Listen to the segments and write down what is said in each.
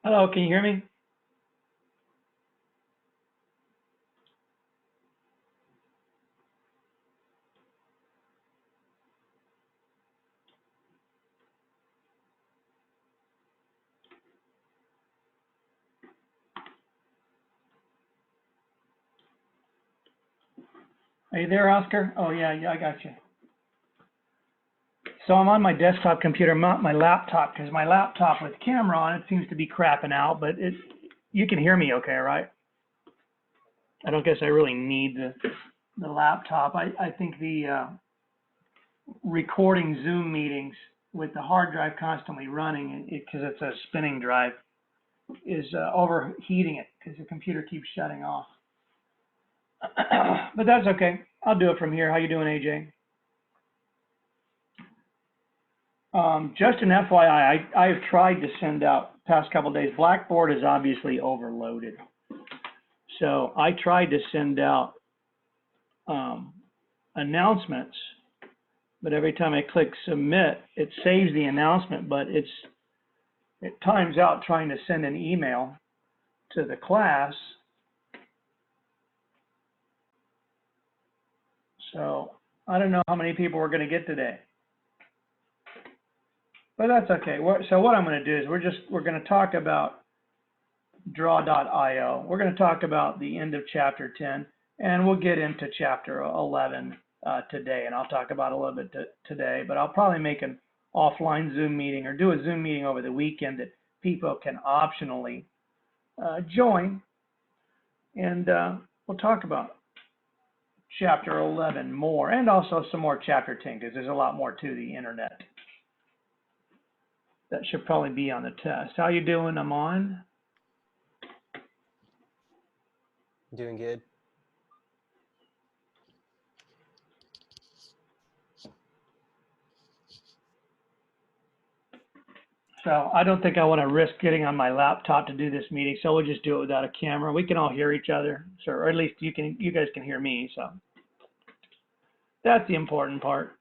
Hello, can you hear me? Are you there, Oscar? Oh, yeah, I got you. So I'm on my desktop computer, not my laptop, because my laptop with camera on it seems to be crapping out, but you can hear me okay, right? I don't guess I really need the laptop. I think the recording Zoom meetings with the hard drive constantly running, because it's a spinning drive, is overheating it because the computer keeps shutting off. But that's okay. I'll do it from here. How you doing, AJ? Just an FYI, I have tried to send out past couple of days. Blackboard is obviously overloaded. So I tried to send out announcements, but every time I click submit, it saves the announcement, but it times out trying to send an email to the class. So I don't know how many people we're going to get today. But that's okay. So what I'm going to do is we're going to talk about draw.io. We're going to talk about the end of chapter 10, and we'll get into chapter 11 today, and I'll talk about a little bit today, but I'll probably make an offline Zoom meeting or do a Zoom meeting over the weekend that people can optionally join, and we'll talk about chapter 11 more, and also some more chapter 10, because there's a lot more to the internet. That should probably be on the test. How you doing, Amon? Doing good. So I don't think I want to risk getting on my laptop to do this meeting, so we'll just do it without a camera. We can all hear each other, so, or at least you guys can hear me. So that's the important part.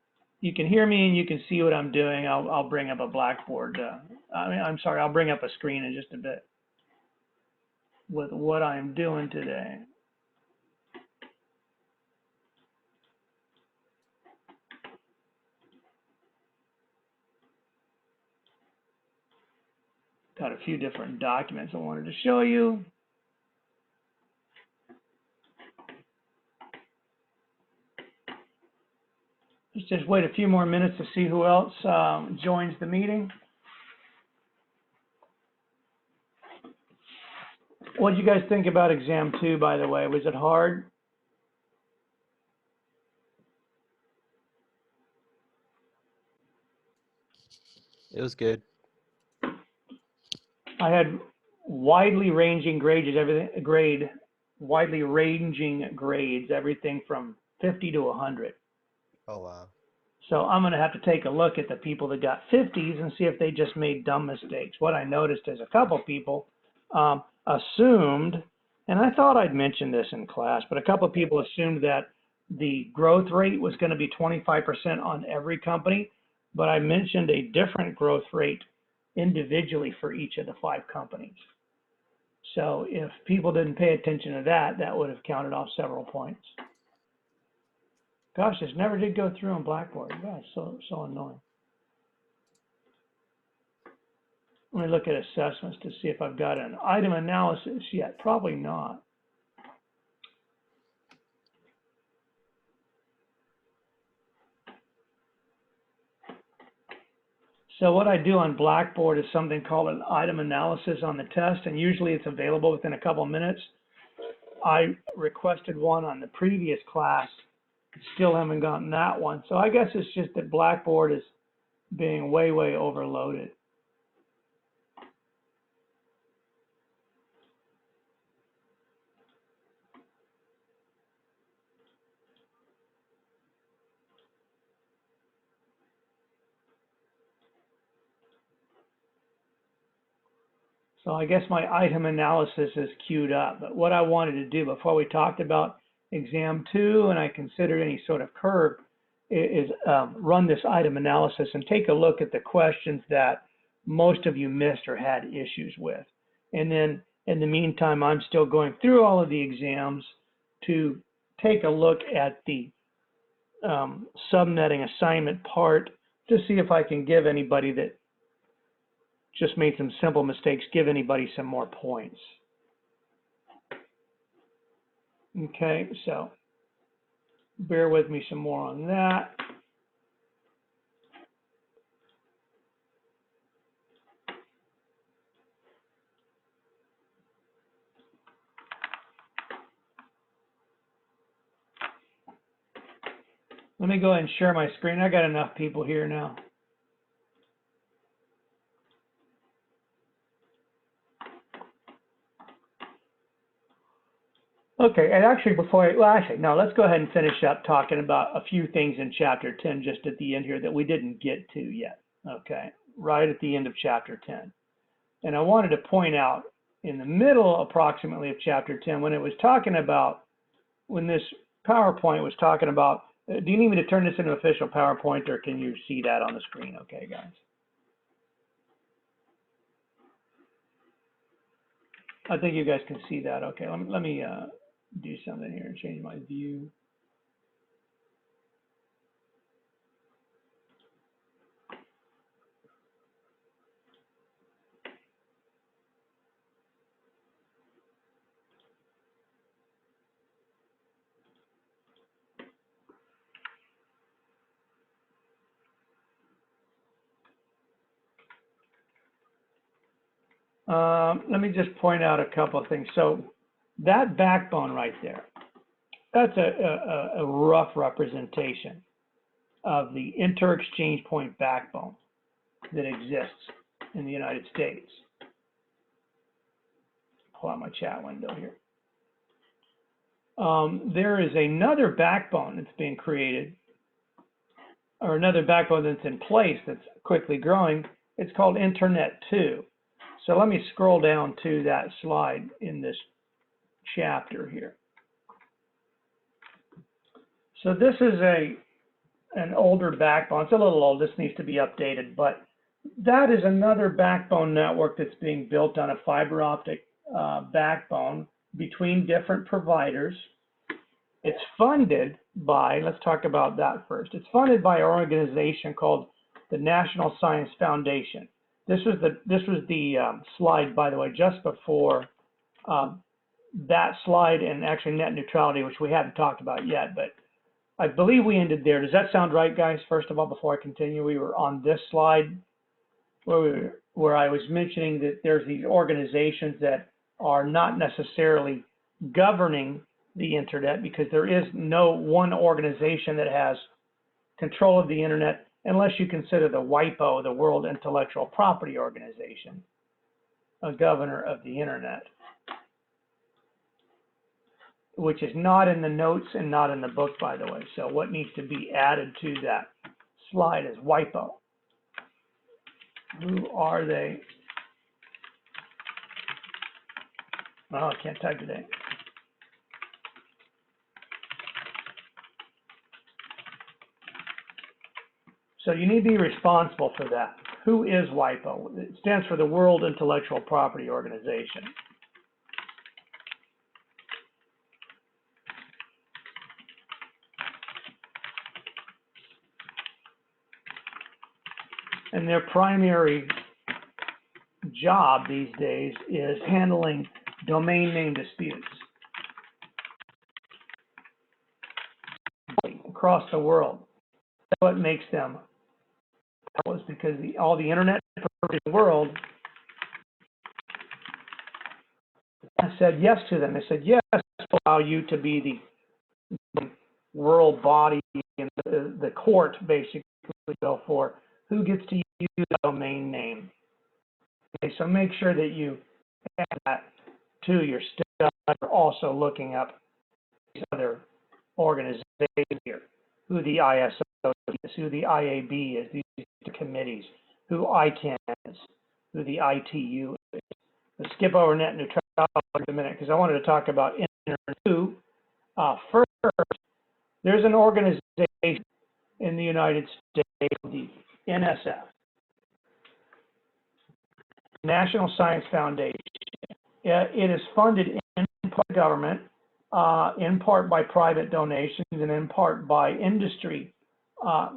You can hear me and you can see what I'm doing. I'll bring up a Blackboard. I'll bring up a screen in just a bit with what I'm doing today. Got a few different documents I wanted to show you. Let's just wait a few more minutes to see who else joins the meeting. What did you guys think about exam 2, by the way? Was it hard? It was good. I had widely ranging grades, everything from 50 to 100. Oh, wow. So I'm going to have to take a look at the people that got 50s and see if they just made dumb mistakes. What I noticed is a couple people assumed, and I thought I'd mentioned this in class, but a couple people assumed that the growth rate was going to be 25% on every company, but I mentioned a different growth rate individually for each of the 5 companies. So if people didn't pay attention to that, that would have counted off several points. Gosh, this never did go through on Blackboard. Gosh, so annoying. Let me look at assessments to see if I've got an item analysis yet. Probably not. So what I do on Blackboard is something called an item analysis on the test, and usually it's available within a couple of minutes. I requested one on the previous class, still haven't gotten that one. So I guess it's just that Blackboard is being way overloaded. So I guess my item analysis is queued up, but what I wanted to do before we talked about exam 2 and I considered any sort of curve is run this item analysis and take a look at the questions that most of you missed or had issues with. And then in the meantime, I'm still going through all of the exams to take a look at the subnetting assignment part to see if I can give anybody that just made some simple mistakes, give anybody some more points. Okay, so bear with me some more on that. Let me go ahead and share my screen. I got enough people here now. Okay, and actually no, let's go ahead and finish up talking about a few things in chapter 10 just at the end here that we didn't get to yet, okay, right at the end of chapter 10. And I wanted to point out in the middle approximately of chapter 10, when this PowerPoint was talking about, do you need me to turn this into an official PowerPoint or can you see that on the screen? Okay, guys. I think you guys can see that. Okay, let me do something here and change my view. Let me just point out a couple of things. So that backbone right there, that's a rough representation of the inter-exchange point backbone that exists in the United States. Pull out my chat window here. There is another backbone that's being created, or another backbone that's in place that's quickly growing. It's called Internet 2. So let me scroll down to that slide in this chapter here. So this is an older backbone. It's a little old. This needs to be updated, but that is another backbone network that's being built on a fiber optic backbone between different providers. It's funded by, let's talk about that first. It's funded by an organization called the National Science Foundation. This was the slide, by the way, just before that slide and actually net neutrality, which we haven't talked about yet, but I believe we ended there. Does that sound right, guys? First of all, before I continue, we were on this slide where I was mentioning that there's these organizations that are not necessarily governing the internet because there is no one organization that has control of the internet unless you consider the WIPO, the World Intellectual Property Organization, a governor of the internet, which is not in the notes and not in the book, by the way. So what needs to be added to that slide is WIPO. Who are they? Oh, I can't type today. So you need to be responsible for that. Who is WIPO? It stands for the World Intellectual Property Organization. And their primary job these days is handling domain name disputes across the world. That's what makes them was because all the internet in the world said yes to them. They said yes to allow you to be the world body and the court basically go for who gets to use the domain name. Okay, so make sure that you add that to your stuff. You're also looking up these other organizations here, who the ISO is, who the IAB is, these committees, who ICANN is, who the ITU is. Let's skip over net neutrality for a minute because I wanted to talk about Internet 2. First, there's an organization in the United States, the NSF. National Science Foundation. It is funded in part by government, in part by private donations, and in part by industry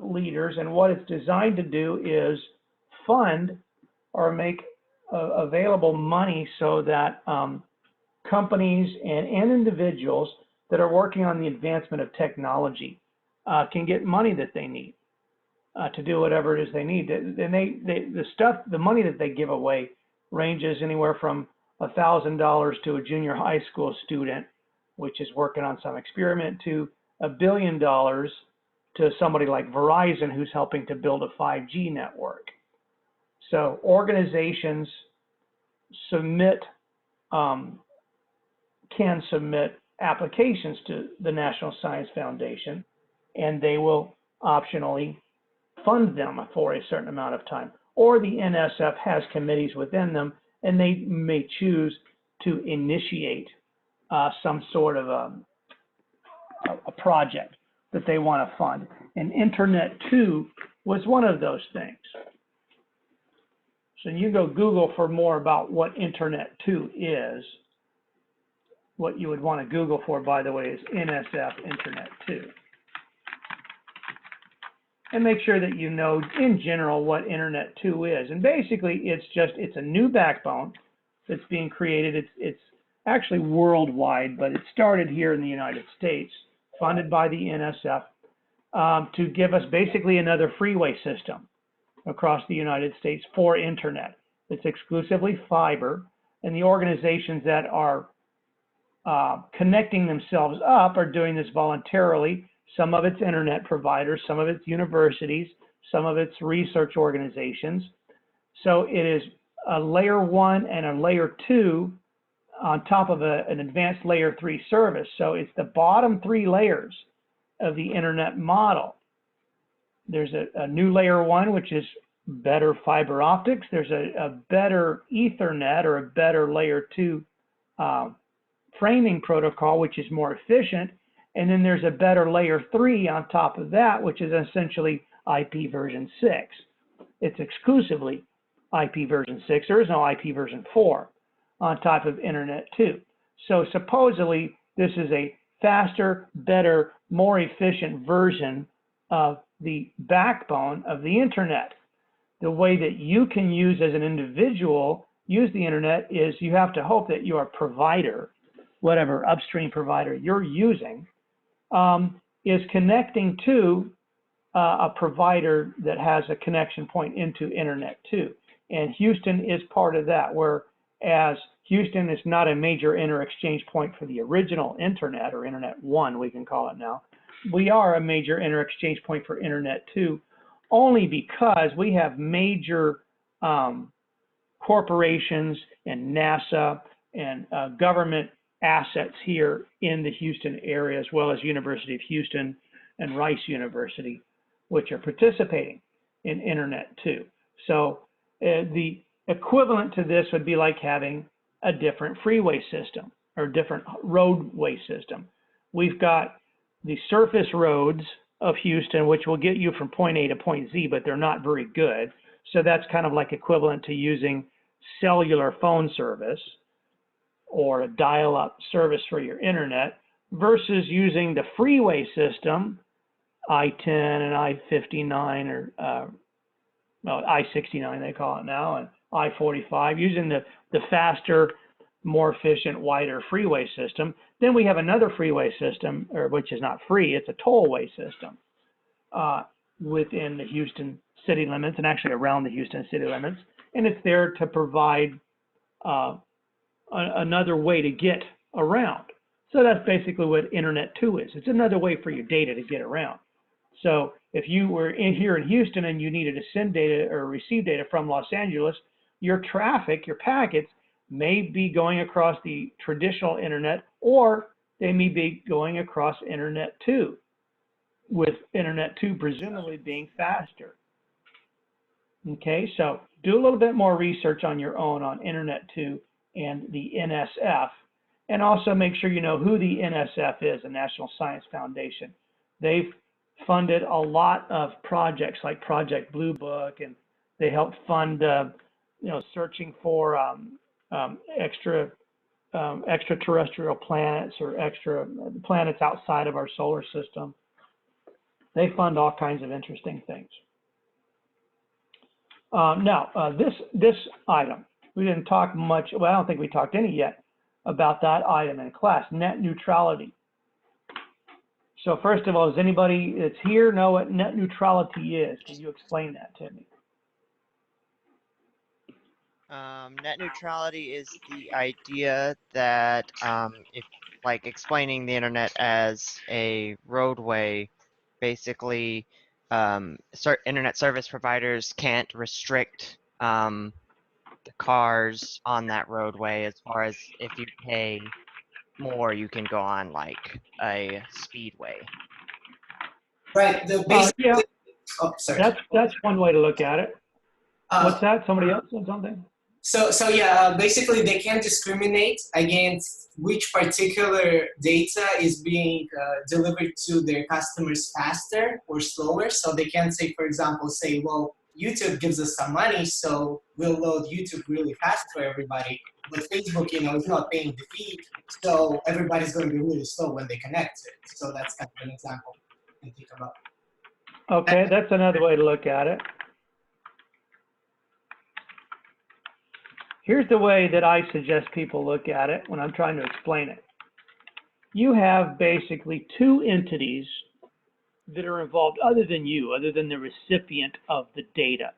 leaders. And what it's designed to do is fund or make available money so that companies and individuals that are working on the advancement of technology can get money that they need to do whatever it is they need. And the money that they give away ranges anywhere from $1,000 to a junior high school student, which is working on some experiment, to $1 billion to somebody like Verizon, who's helping to build a 5G network. So organizations can submit applications to the National Science Foundation, and they will optionally fund them for a certain amount of time. Or the NSF has committees within them, and they may choose to initiate some sort of a project that they want to fund. And Internet 2 was one of those things. So you go Google for more about what Internet 2 is. What you would want to Google for, by the way, is NSF Internet 2. And make sure that you know in general what Internet 2 is. And basically it's a new backbone that's being created. It's actually worldwide, but it started here in the United States, funded by the NSF, to give us basically another freeway system across the United States for Internet. It's exclusively fiber, and the organizations that are connecting themselves up are doing this voluntarily. Some of it's internet providers, some of it's universities, some of it's research organizations. So it is a layer 1 and a layer 2 on top of an advanced layer 3 service. So it's the bottom 3 layers of the internet model. There's a new layer 1, which is better fiber optics. There's a better Ethernet, or a better layer 2 framing protocol, which is more efficient. And then there's a better layer 3 on top of that, which is essentially IP version 6. It's exclusively IP version 6. There is no IP version 4 on top of Internet 2. So supposedly this is a faster, better, more efficient version of the backbone of the Internet. The way that you can use as an individual, use the Internet, is you have to hope that your provider, whatever upstream provider you're using, is connecting to a provider that has a connection point into Internet 2. And Houston is part of that, whereas Houston is not a major inter-exchange point for the original Internet, or Internet 1, we can call it now. We are a major inter-exchange point for Internet 2, only because we have major corporations and NASA and government assets here in the Houston area, as well as University of Houston and Rice University, which are participating in Internet 2. So the equivalent to this would be like having a different freeway system or different roadway system. We've got the surface roads of Houston, which will get you from point A to point Z, but they're not very good. So that's kind of like equivalent to using cellular phone service or a dial-up service for your internet, versus using the freeway system, I-10 and I-59, or well, I-69 they call it now, and I-45, using the faster, more efficient, wider freeway system. Then we have another freeway system, which is not free, it's a tollway system within the Houston city limits, and actually around the Houston city limits, and it's there to provide another way to get around. So that's basically what Internet 2 is. It's another way for your data to get around. So if you were here in Houston and you needed to send data or receive data from Los Angeles, your traffic, your packets, may be going across the traditional internet, or they may be going across Internet 2, with Internet 2 presumably being faster. Okay, so do a little bit more research on your own on Internet 2 and the NSF, and also make sure you know who the NSF is, the National Science Foundation. They've funded a lot of projects like Project Blue Book, and they help fund searching for extraterrestrial planets or extra planets outside of our solar system. They fund all kinds of interesting things. Now, this item, we didn't talk much, well, I don't think we talked any yet about that item in class, net neutrality. So first of all, does anybody that's here know what net neutrality is? Can you explain that to me? Net neutrality is the idea that if like explaining the internet as a roadway, basically internet service providers can't restrict the cars on that roadway as far as if you pay more, you can go on like a speedway. Right. The basic. Yeah, Oh, sorry. that's one way to look at it. What's that? Somebody else said something? So yeah, basically they can't discriminate against which particular data is being delivered to their customers faster or slower. So they can't say, for example, well, YouTube gives us some money, so we'll load YouTube really fast for everybody. But Facebook, is not paying the fee, so everybody's going to be really slow when they connect to it. So that's kind of an example you can think about. Okay, that's another way to look at it. Here's the way that I suggest people look at it when I'm trying to explain it. You have basically two entities that are involved other than you, other than the recipient of the data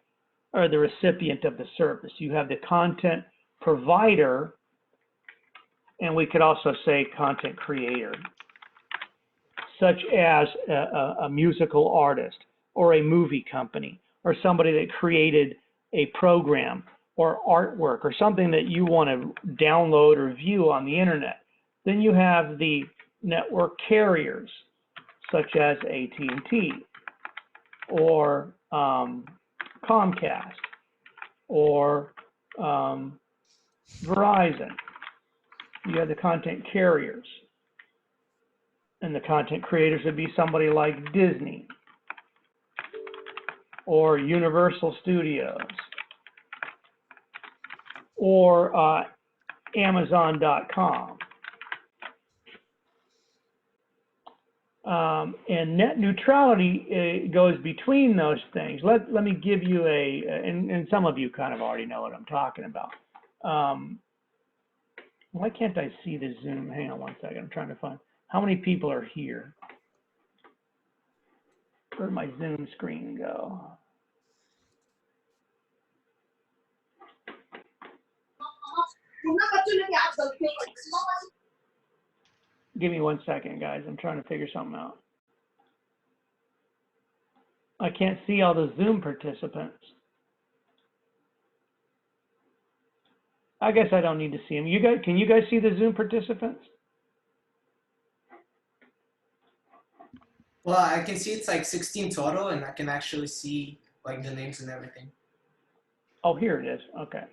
or the recipient of the service. You have the content provider, and we could also say content creator, such as a musical artist or a movie company or somebody that created a program or artwork or something that you want to download or view on the internet. Then you have the network carriers, such as AT&T or Comcast or Verizon. You have the content carriers. And the content creators would be somebody like Disney or Universal Studios or Amazon.com. And net neutrality goes between those things. Let me give you and some of you kind of already know what I'm talking about. Why can't I see the Zoom? Hang on one second. I'm trying to find how many people are here. Where'd my Zoom screen go? Give me 1 second, guys. I'm trying to figure something out. I can't see all the Zoom participants. I guess I don't need to see them. Can you guys see the Zoom participants? Well, I can see it's like 16 total, and I can actually see like the names and everything. Oh, here it is. Okay.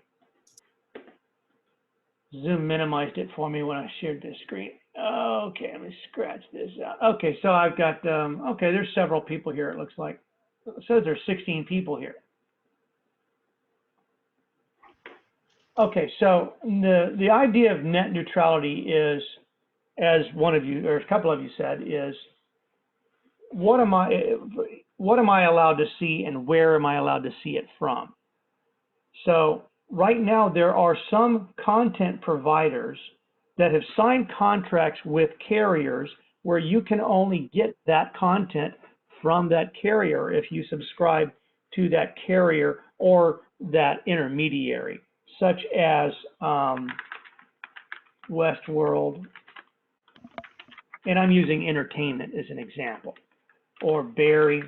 Zoom minimized it for me when I shared this screen. Okay, let me scratch this out. Okay, so I've got, okay, there's several people here, it looks like. It says there's 16 people here. Okay, so the idea of net neutrality is, as one of you, or a couple of you said, is what am I allowed to see and where am I allowed to see it from? So right now there are some content providers that have signed contracts with carriers where you can only get that content from that carrier if you subscribe to that carrier or that intermediary, such as Westworld, and I'm using entertainment as an example, or Barry,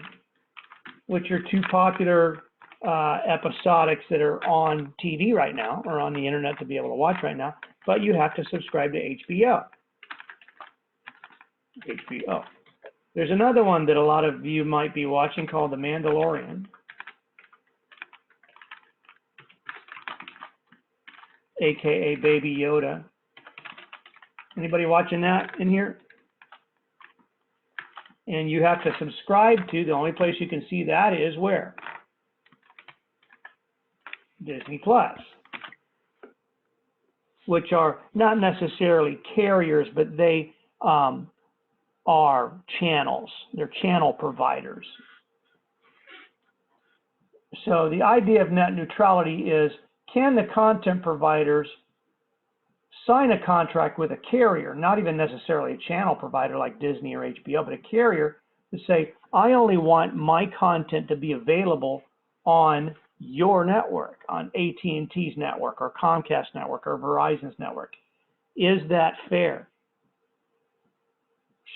which are two popular episodics that are on TV right now or on the internet to be able to watch right now, but you have to subscribe to HBO. HBO. There's another one that a lot of you might be watching called The Mandalorian, aka Baby Yoda. Anybody watching that in here? And you have to subscribe to, the only place you can see that is where? Disney Plus, which are not necessarily carriers, but they are channels. They're channel providers. So the idea of net neutrality is, can the content providers sign a contract with a carrier, not even necessarily a channel provider like Disney or HBO, but a carrier, to say, I only want my content to be available on your network, on AT&T's network or Comcast network or Verizon's network. Is that fair?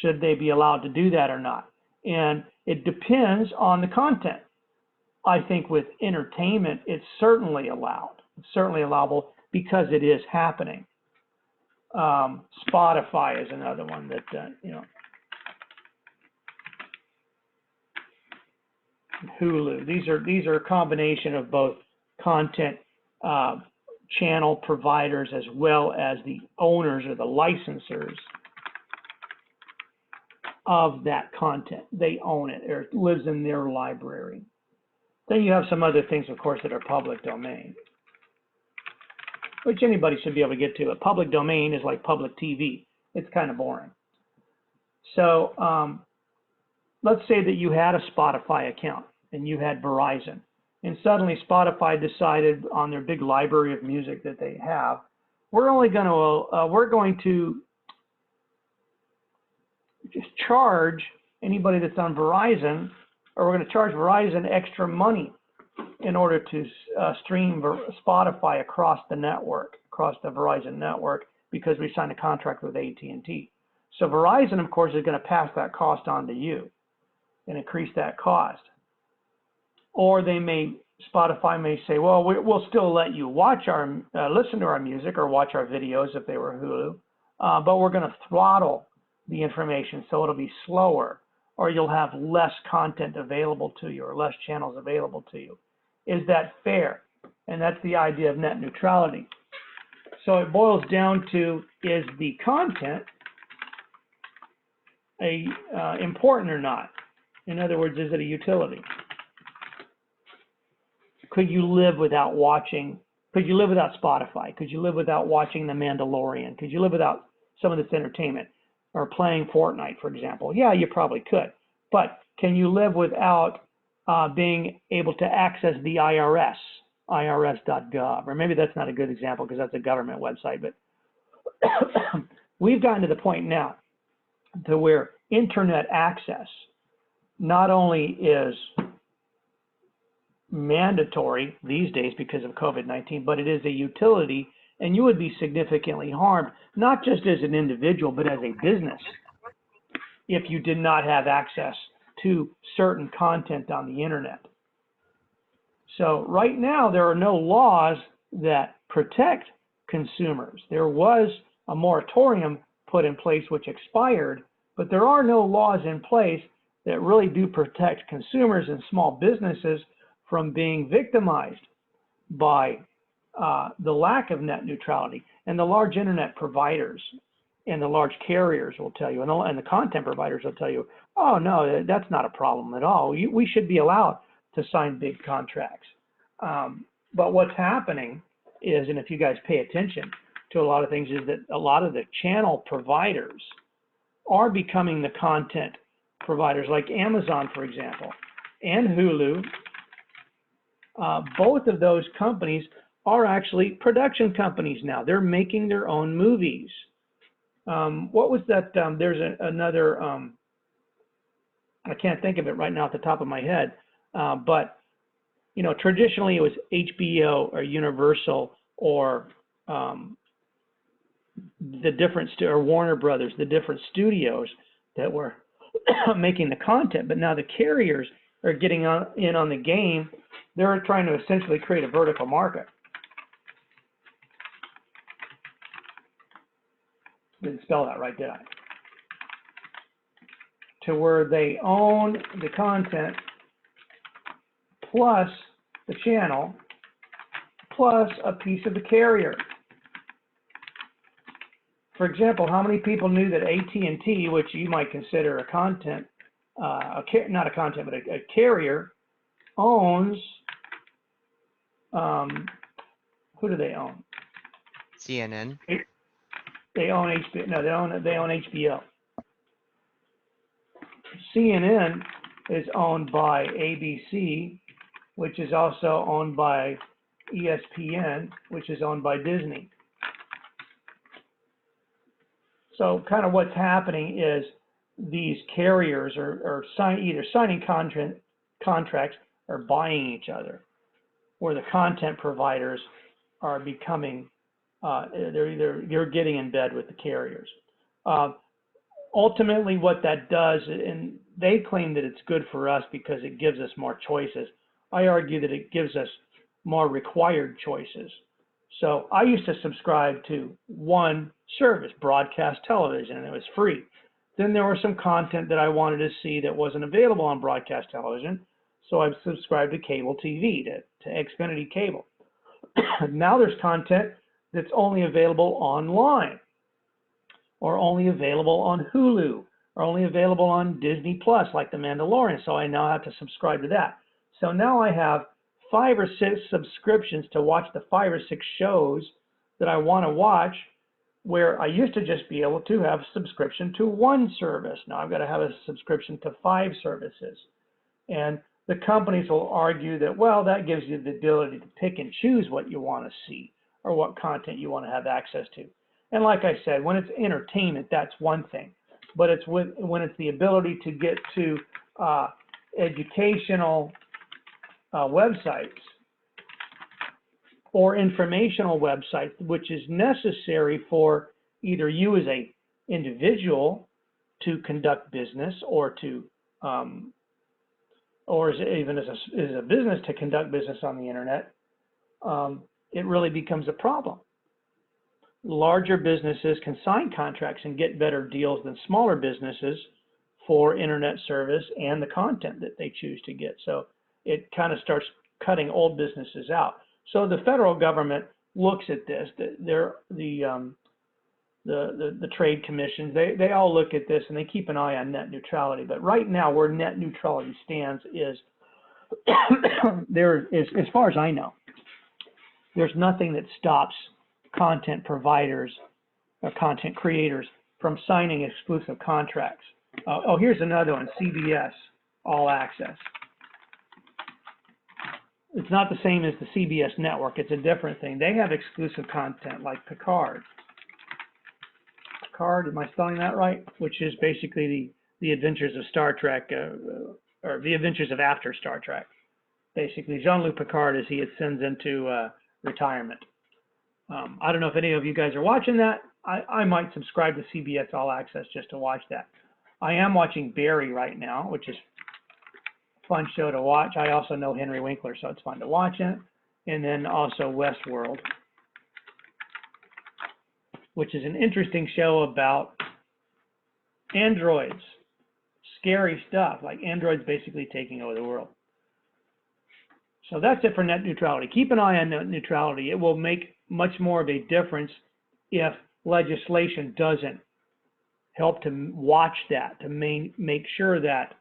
Should they be allowed to do that or not? And it depends on the content. I think with entertainment, it's certainly allowed. It's certainly allowable because it is happening. Spotify is another one that, you know, Hulu. These are a combination of both content channel providers as well as the owners or the licensors of that content. They own it, or it lives in their library. Then you have some other things, of course, that are public domain, which anybody should be able to get to. A public domain is like public TV. It's kind of boring. So let's say that you had a Spotify account and you had Verizon, and suddenly Spotify decided on their big library of music that they have, we're going to just charge anybody that's on Verizon, or we're going to charge Verizon extra money in order to stream Spotify across the network, across the Verizon network, because we signed a contract with AT&T. So Verizon, of course, is going to pass that cost on to you and increase that cost. Or Spotify may say, well, we'll still let you watch listen to our music or watch our videos if they were Hulu, but we're going to throttle the information so it'll be slower, or you'll have less content available to you or less channels available to you. Is that fair? And that's the idea of net neutrality. So it boils down to, is the content important or not? In other words, is it a utility? Could you live without watching? Could you live without Spotify? Could you live without watching The Mandalorian? Could you live without some of this entertainment? Or playing Fortnite, for example? Yeah, you probably could. But can you live without being able to access the IRS, irs.gov? Or maybe that's not a good example because that's a government website. But we've gotten to the point now to where internet access not only is mandatory these days because of COVID-19, but it is a utility, and you would be significantly harmed, not just as an individual, but as a business, if you did not have access to certain content on the internet. So right now, there are no laws that protect consumers. There was a moratorium put in place which expired, but there are no laws in place that really do protect consumers and small businesses from being victimized by the lack of net neutrality. And the large internet providers and the large carriers will tell you, and the content providers will tell you, oh no, that's not a problem at all. We should be allowed to sign big contracts. But what's happening is, and if you guys pay attention to a lot of things, is that a lot of the channel providers are becoming the content providers, like Amazon, for example, and Hulu. Both of those companies are actually production companies now. They're making their own movies. What was that? There's another, I can't think of it right now at the top of my head, but you know, traditionally it was HBO or Universal or the different, or Warner Brothers, the different studios that were making the content, but now the carriers are getting in on the game. They're trying to essentially create a vertical market. Didn't spell that right, did I? To where they own the content plus the channel plus a piece of the carrier. For example, how many people knew that AT&T, which you might consider a content, not a content, but a carrier, owns who do they own? CNN. They own HBO. No, they own HBO. CNN is owned by ABC, which is also owned by ESPN, which is owned by Disney. So kind of what's happening is these carriers are either signing contracts or buying each other, where the content providers are becoming, you're getting in bed with the carriers. Ultimately, what that does, and they claim that it's good for us because it gives us more choices. I argue that it gives us more required choices. So I used to subscribe to one service, broadcast television, and it was free. Then there was some content that I wanted to see that wasn't available on broadcast television, so I've subscribed to cable TV, to Xfinity Cable. Now there's content that's only available online, or only available on Hulu, or only available on Disney Plus, like The Mandalorian, so I now have to subscribe to that. So now I have 5 or 6 subscriptions to watch the 5 or 6 shows that I want to watch, where I used to just be able to have a subscription to one service. Now I've got to have a subscription to 5 services. And the companies will argue that, well, that gives you the ability to pick and choose what you want to see or what content you want to have access to. And like I said, when it's entertainment, that's one thing. But it's when it's the ability to get to educational websites or informational websites, which is necessary for either you as a individual to conduct business, or to or even as a business to conduct business on the internet, it really becomes a problem. Larger businesses can sign contracts and get better deals than smaller businesses for internet service and the content that they choose to get. So it kind of starts cutting old businesses out. So the federal government looks at this. The trade commissions, they all look at this and they keep an eye on net neutrality. But right now, where net neutrality stands is there is, as far as I know, there's nothing that stops content providers or content creators from signing exclusive contracts. Oh, here's another one, CBS All Access. It's not the same as the CBS network. It's a different thing. They have exclusive content like Picard. Picard, am I spelling that right? Which is basically the adventures of Star Trek, or the adventures of after Star Trek. Basically, Jean-Luc Picard as he ascends into retirement. I don't know if any of you guys are watching that. I might subscribe to CBS All Access just to watch that. I am watching Barry right now, which is a fun show to watch. I also know Henry Winkler, so it's fun to watch it. And then also Westworld, which is an interesting show about androids. Scary stuff, like androids basically taking over the world. So that's it for net neutrality. Keep an eye on net neutrality. It will make much more of a difference if legislation doesn't help to watch that, to make sure that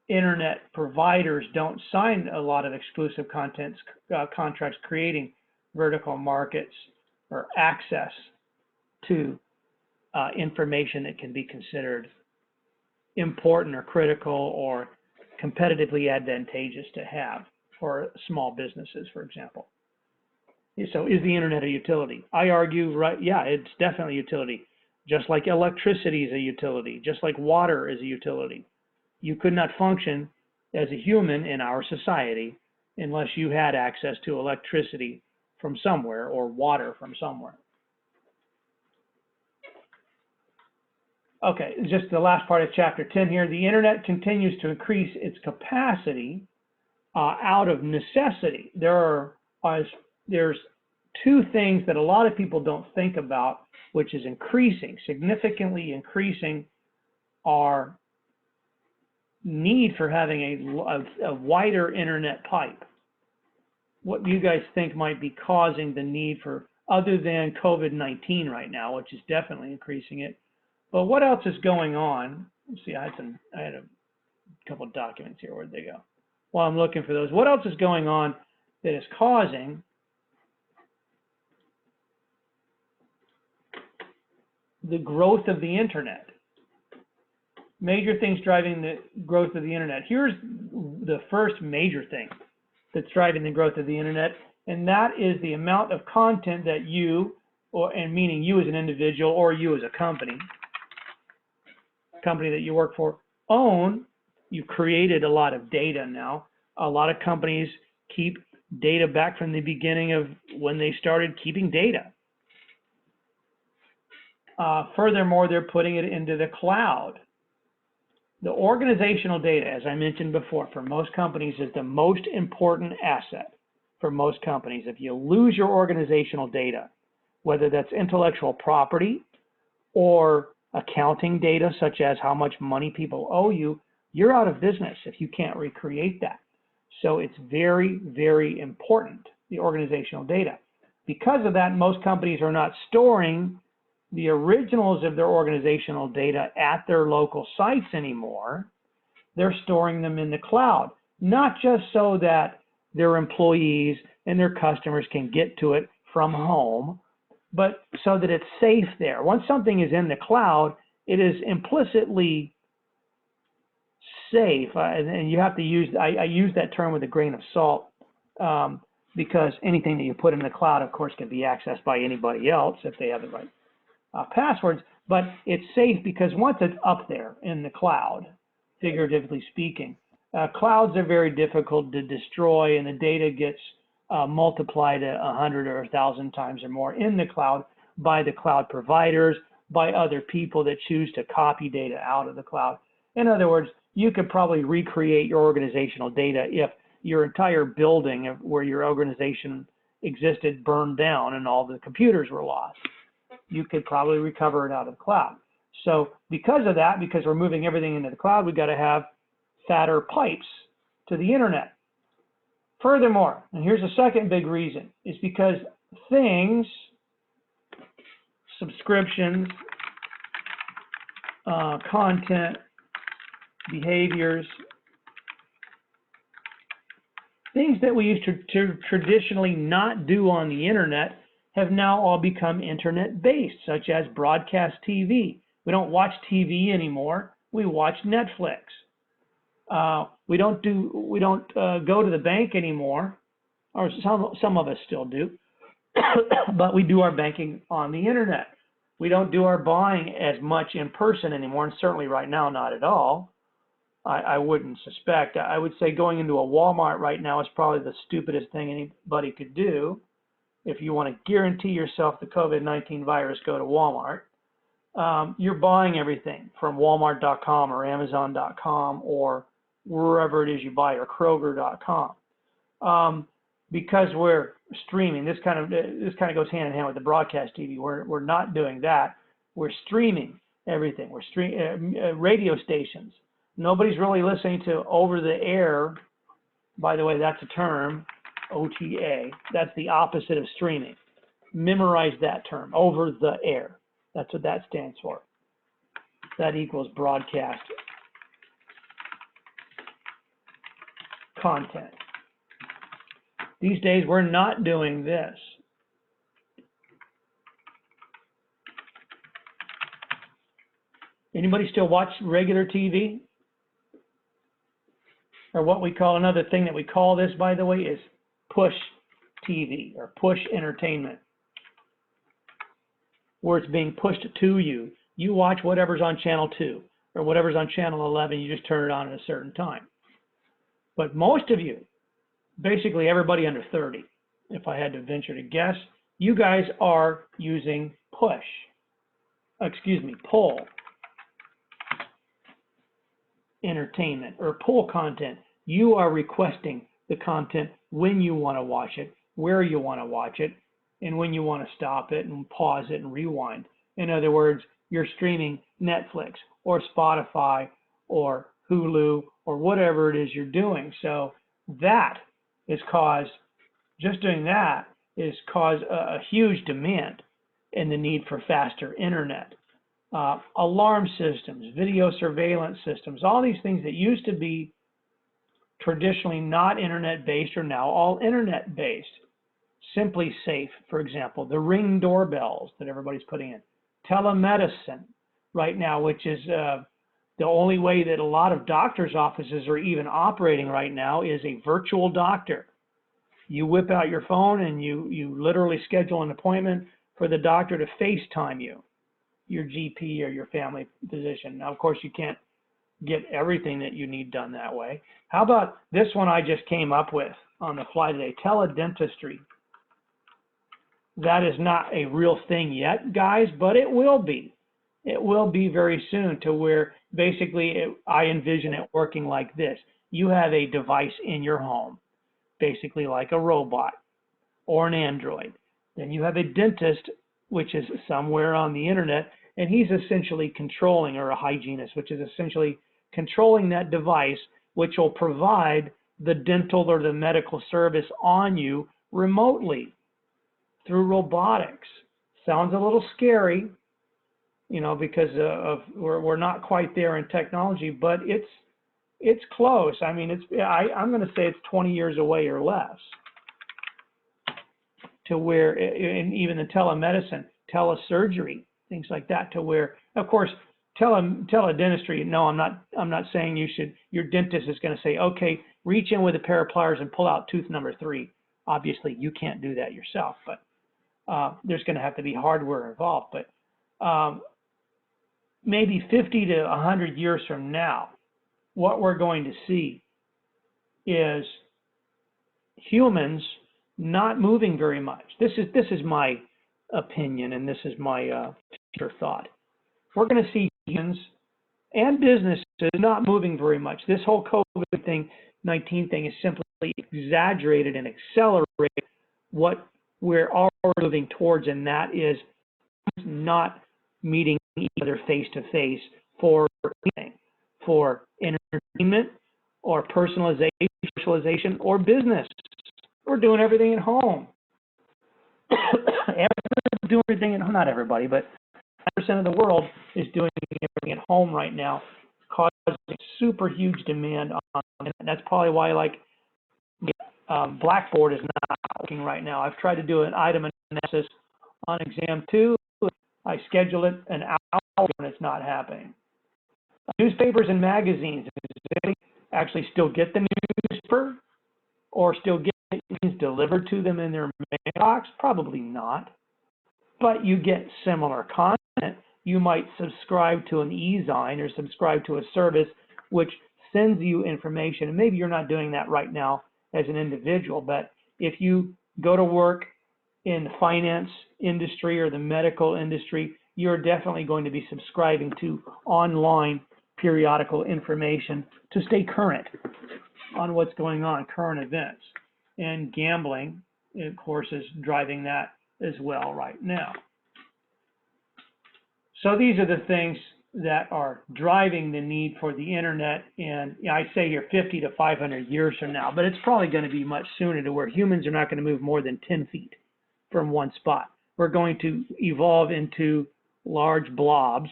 internet providers don't sign a lot of exclusive contracts creating vertical markets or access to information that can be considered important or critical or competitively advantageous to have for small businesses, for example. So is the internet a utility? I argue, right, yeah, it's definitely a utility. Just like electricity is a utility, just like water is a utility. You could not function as a human in our society unless you had access to electricity from somewhere or water from somewhere. Okay, just the last part of chapter 10 here. The internet continues to increase its capacity out of necessity. There's 2 things that a lot of people don't think about, which is significantly increasing our need for having a wider internet pipe. What do you guys think might be causing the need for, other than COVID-19 right now, which is definitely increasing it? But what else is going on? Let's see, I had a couple of documents here. Where'd they go? While I'm looking for those, what else is going on that is causing the growth of the internet. Major things driving the growth of the internet. Here's the first major thing that's driving the growth of the internet, and that is the amount of content that you, and meaning you as an individual or you as a company that you work for, own. You've created a lot of data now. A lot of companies keep data back from the beginning of when they started keeping data. Furthermore, they're putting it into the cloud. The organizational data, as I mentioned before, for most companies is the most important asset for most companies. If you lose your organizational data, whether that's intellectual property or accounting data, such as how much money people owe you, you're out of business if you can't recreate that. So it's very, very important, the organizational data. Because of that, most companies are not storing the originals of their organizational data at their local sites anymore. They're storing them in the cloud, not just so that their employees and their customers can get to it from home, but so that it's safe there. Once something is in the cloud, it is implicitly safe. And you have to use, I use that term with a grain of salt, because anything that you put in the cloud, of course, can be accessed by anybody else if they have the right passwords, but it's safe because once it's up there in the cloud, figuratively speaking, clouds are very difficult to destroy, and the data gets multiplied 100 or 1,000 times or more in the cloud by the cloud providers, by other people that choose to copy data out of the cloud. In other words, you could probably recreate your organizational data if your entire building where your organization existed burned down and all the computers were lost. You could probably recover it out of the cloud. So because of that, because we're moving everything into the cloud, we've got to have fatter pipes to the internet. Furthermore, and here's the second big reason, is because things, subscriptions, content, behaviors, things that we used to traditionally not do on the internet have now all become internet-based, such as broadcast TV. We don't watch TV anymore. We watch Netflix. We don't go to the bank anymore, or some of us still do, but we do our banking on the internet. We don't do our buying as much in person anymore, and certainly right now, not at all. I wouldn't suspect. I would say going into a Walmart right now is probably the stupidest thing anybody could do. If you want to guarantee yourself the COVID-19 virus, go to Walmart. You're buying everything from Walmart.com or Amazon.com or wherever it is you buy, or Kroger.com. Because we're streaming, this kind of goes hand in hand with the broadcast TV. We're not doing that. We're streaming everything. We're radio stations. Nobody's really listening to over the air. By the way, that's a term. OTA, that's the opposite of streaming. Memorize that term, over the air. That's what that stands for. That equals broadcast content. These days, we're not doing this. Anybody still watch regular TV? Or what we call, another thing that we call this, by the way, is push TV or push entertainment, where it's being pushed to you. You watch whatever's on channel 2 or whatever's on channel 11, you just turn it on at a certain time. But most of you, basically everybody under 30, if I had to venture to guess, you guys are using pull entertainment or pull content. You are requesting the content when you want to watch it, where you want to watch it, and when you want to stop it and pause it and rewind. In other words, you're streaming Netflix or Spotify or Hulu or whatever it is you're doing. So that is caused, just doing that is caused a huge demand in the need for faster internet. Alarm systems, video surveillance systems, all these things that used to be traditionally not internet-based are now all internet-based. Simply Safe, for example, the Ring doorbells that everybody's putting in, telemedicine right now, which is the only way that a lot of doctors' offices are even operating right now is a virtual doctor. You whip out your phone and you literally schedule an appointment for the doctor to FaceTime you, your GP or your family physician. Now, of course, you can't get everything that you need done that way. How about this one I just came up with on the fly today, teledentistry. That is not a real thing yet, guys, but it will be. It will be very soon, to where basically I envision it working like this. You have a device in your home, basically like a robot or an android. Then you have a dentist, which is somewhere on the internet, and he's essentially controlling, or a hygienist, which is essentially controlling that device, which will provide the dental or the medical service on you remotely through robotics. Sounds a little scary, you know, because we're not quite there in technology, but it's close. I mean, I'm going to say it's 20 years away or less, to where, and even the telemedicine, telesurgery, things like that, to where, of course, teledentistry. No, I'm not saying you should. Your dentist is going to say, okay, reach in with a pair of pliers and pull out tooth number 3. Obviously, you can't do that yourself, but there's going to have to be hardware involved. But maybe 50 to 100 years from now, what we're going to see is humans not moving very much. This is my opinion, and this is my future thought. We're going to see humans and businesses not moving very much. This whole COVID-19 thing is simply exaggerated and accelerated what we're all moving towards, and that is not meeting each other face to face for anything, for entertainment or personalization, socialization, or business. We're doing everything at home. Everybody's doing everything at home. Not everybody, but 5% of the world is doing everything at home right now, causing super huge demand on it. And that's probably why, like, Blackboard is not working right now. I've tried to do an item analysis on exam 2. I schedule it an hour and it's not happening. Newspapers and magazines, does anybody actually still get the newspaper or still get things delivered to them in their mailbox? Probably not. But you get similar content. You might subscribe to an e-zine or subscribe to a service which sends you information. And maybe you're not doing that right now as an individual, but if you go to work in the finance industry or the medical industry, you're definitely going to be subscribing to online periodical information to stay current on what's going on, current events. And gambling, of course, is driving that as well right now. So these are the things that are driving the need for the internet, and I say here 50 to 500 years from now, but it's probably going to be much sooner, to where humans are not going to move more than 10 feet from one spot. We're going to evolve into large blobs,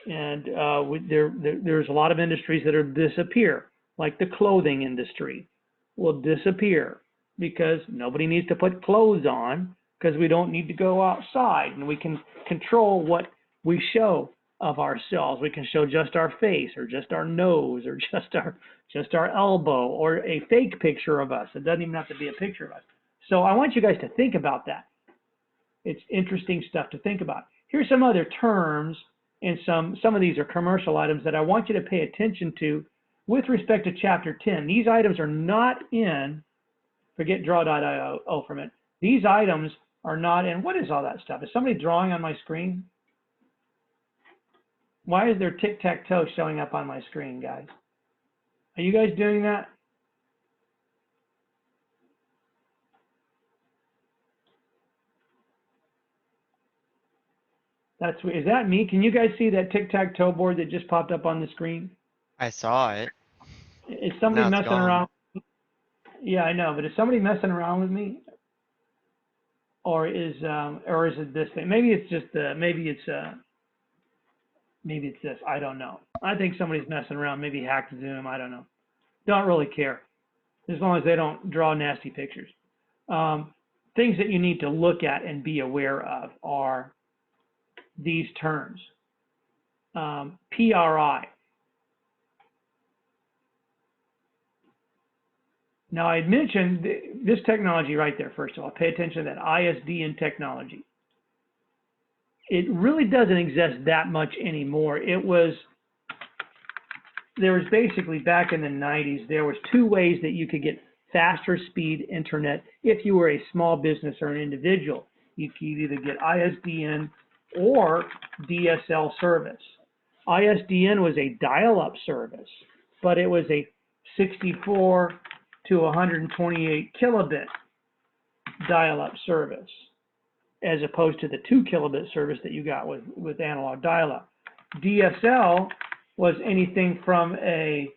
and there's a lot of industries that will disappear, like the clothing industry will disappear because nobody needs to put clothes on, because we don't need to go outside, and we can control what we show of ourselves. We can show just our face, or just our nose, or just our elbow, or a fake picture of us. It doesn't even have to be a picture of us. So I want you guys to think about that. It's interesting stuff to think about. Here's some other terms, and some of these are commercial items that I want you to pay attention to with respect to Chapter 10. These items are not in, forget draw.io for a minute. These items are not in, what is all that stuff? Is somebody drawing on my screen? Why is there tic-tac-toe showing up on my screen, guys? Are you guys doing that? Is that me? Can you guys see that tic-tac-toe board that just popped up on the screen? I saw it. Is somebody Now it's messing gone. around? Yeah, I know, but is somebody messing around with me? Or is it this thing? Maybe it's just maybe it's this. I don't know. I think somebody's messing around. Maybe hacked Zoom. I don't know. Don't really care, as long as they don't draw nasty pictures. Things that you need to look at and be aware of are these terms. PRI. Now, I had mentioned this technology right there, first of all. Pay attention to that ISDN technology. It really doesn't exist that much anymore. There was basically, back in the 90s, there was two ways that you could get faster speed internet if you were a small business or an individual. You could either get ISDN or DSL service. ISDN was a dial-up service, but it was a 64 to 128 kilobit dial-up service, as opposed to the 2 kilobit service that you got with analog dial-up. DSL was anything from a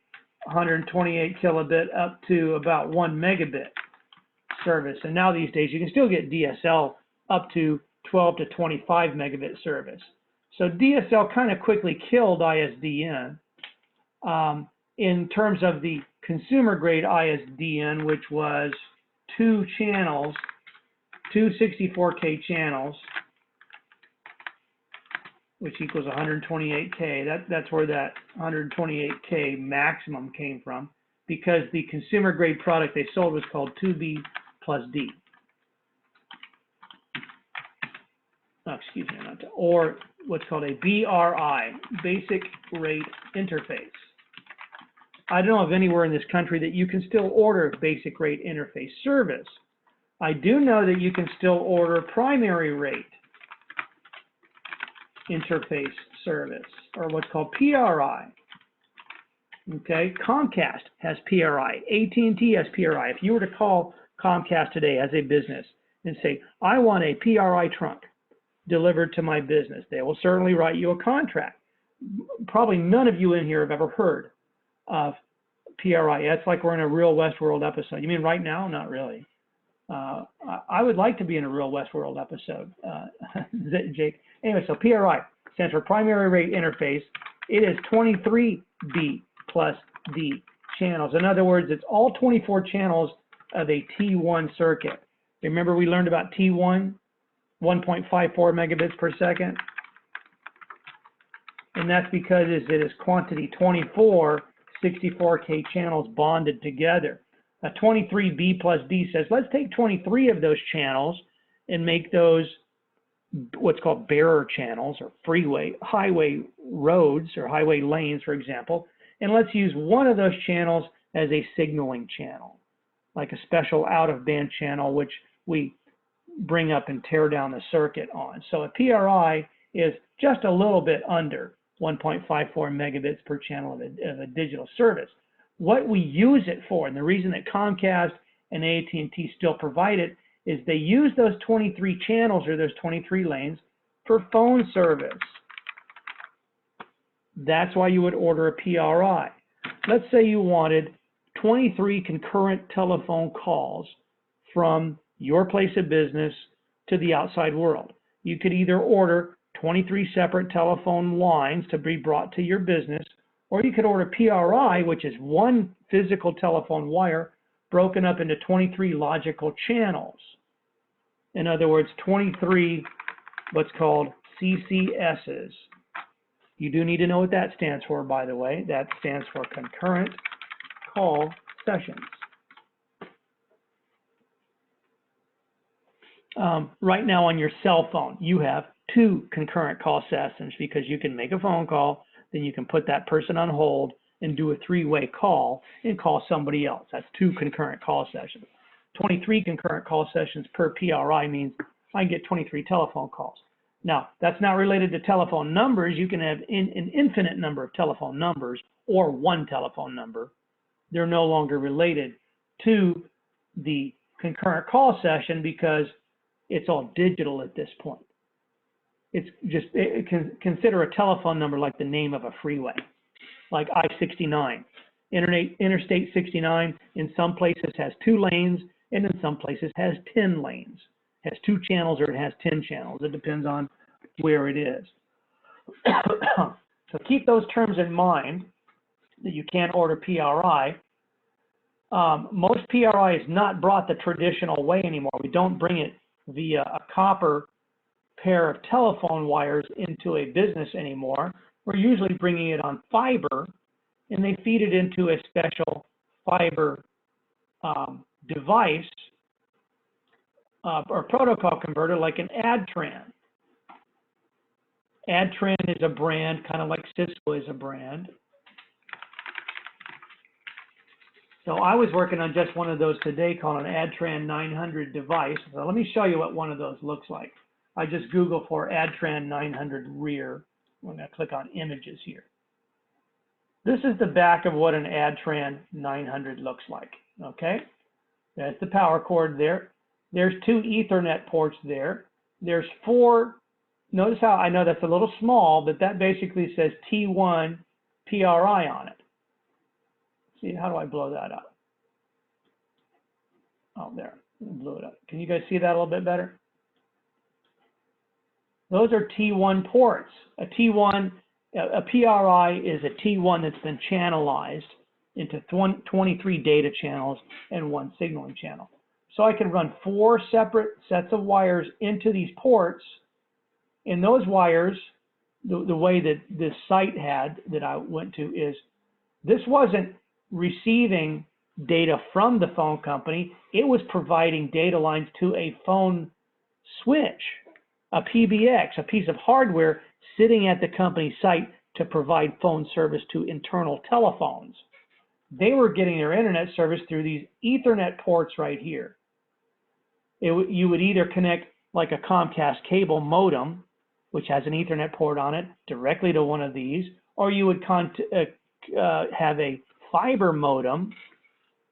128 kilobit up to about 1 megabit service. And now these days you can still get DSL up to 12 to 25 megabit service. So DSL kind of quickly killed ISDN. In terms of the consumer grade ISDN, which was 2 channels, 2 64K channels, which equals 128K. That's where that 128K maximum came from, because the consumer grade product they sold was called 2B plus D. Oh, excuse me, not to, or what's called a BRI, Basic Rate Interface. I don't know of anywhere in this country that you can still order basic rate interface service. I do know that you can still order primary rate interface service, or what's called PRI. Okay, Comcast has PRI, AT&T has PRI. If you were to call Comcast today as a business and say, I want a PRI trunk delivered to my business, they will certainly write you a contract. Probably none of you in here have ever heard of PRI. That's like we're in a Real Westworld episode. You mean right now? Not really. I would like to be in a Real Westworld episode, Jake. Anyway, so PRI stands for Primary Rate Interface. It is 23B plus D channels. In other words, it's all 24 channels of a T1 circuit. Remember we learned about T1, 1.54 megabits per second? And that's because it is quantity 24 64K channels bonded together. A 23B plus D says, let's take 23 of those channels and make those what's called bearer channels, or highway roads or highway lanes, for example, and let's use one of those channels as a signaling channel, like a special out-of-band channel, which we bring up and tear down the circuit on. So a PRI is just a little bit under 1.54 megabits per channel of a digital service. What we use it for, and the reason that Comcast and AT&T still provide it, is they use those 23 channels or those 23 lanes for phone service. That's why you would order a PRI. Let's say you wanted 23 concurrent telephone calls from your place of business to the outside world. You could either order 23 separate telephone lines to be brought to your business, or you could order PRI, which is one physical telephone wire broken up into 23 logical channels. In other words, 23 what's called CCSs. You do need to know what that stands for, by the way. That stands for concurrent call sessions. Right now on your cell phone, you have 2 concurrent call sessions, because you can make a phone call, then you can put that person on hold and do a 3-way call and call somebody else. That's 2 concurrent call sessions. 23 concurrent call sessions per PRI means I can get 23 telephone calls. Now, that's not related to telephone numbers. You can have an infinite number of telephone numbers or one telephone number. They're no longer related to the concurrent call session because it's all digital at this point. It's just, consider a telephone number like the name of a freeway, like I-69. Interstate 69 in some places has 2 lanes, and in some places has 10 lanes. It has 2 channels or it has 10 channels. It depends on where it is. So keep those terms in mind, that you can't order PRI. Most PRI is not brought the traditional way anymore. We don't bring it via a copper pair of telephone wires into a business anymore. We're usually bringing it on fiber, and they feed it into a special fiber device or protocol converter like an ADTRAN. ADTRAN is a brand, kind of like Cisco is a brand. So I was working on just one of those today called an ADTRAN 900 device. So let me show you what one of those looks like. I just Google for ADTRAN 900 rear. I'm going to click on images here. This is the back of what an ADTRAN 900 looks like, okay? That's the power cord there. There's 2 Ethernet ports there. There's 4, notice how, I know that's a little small, but that basically says T1 PRI on it. See, how do I blow that up? Oh, there, blew it up. Can you guys see that a little bit better? Those are T1 ports. A PRI is a T1 that's been channelized into 23 data channels and 1 signaling channel. So I can run 4 separate sets of wires into these ports, and those wires, the way that this site had that I went to is, this wasn't receiving data from the phone company, it was providing data lines to a phone switch, a PBX, a piece of hardware sitting at the company site to provide phone service to internal telephones. They were getting their internet service through these Ethernet ports right here. You would either connect like a Comcast cable modem, which has an Ethernet port on it, directly to one of these, or you would have a fiber modem,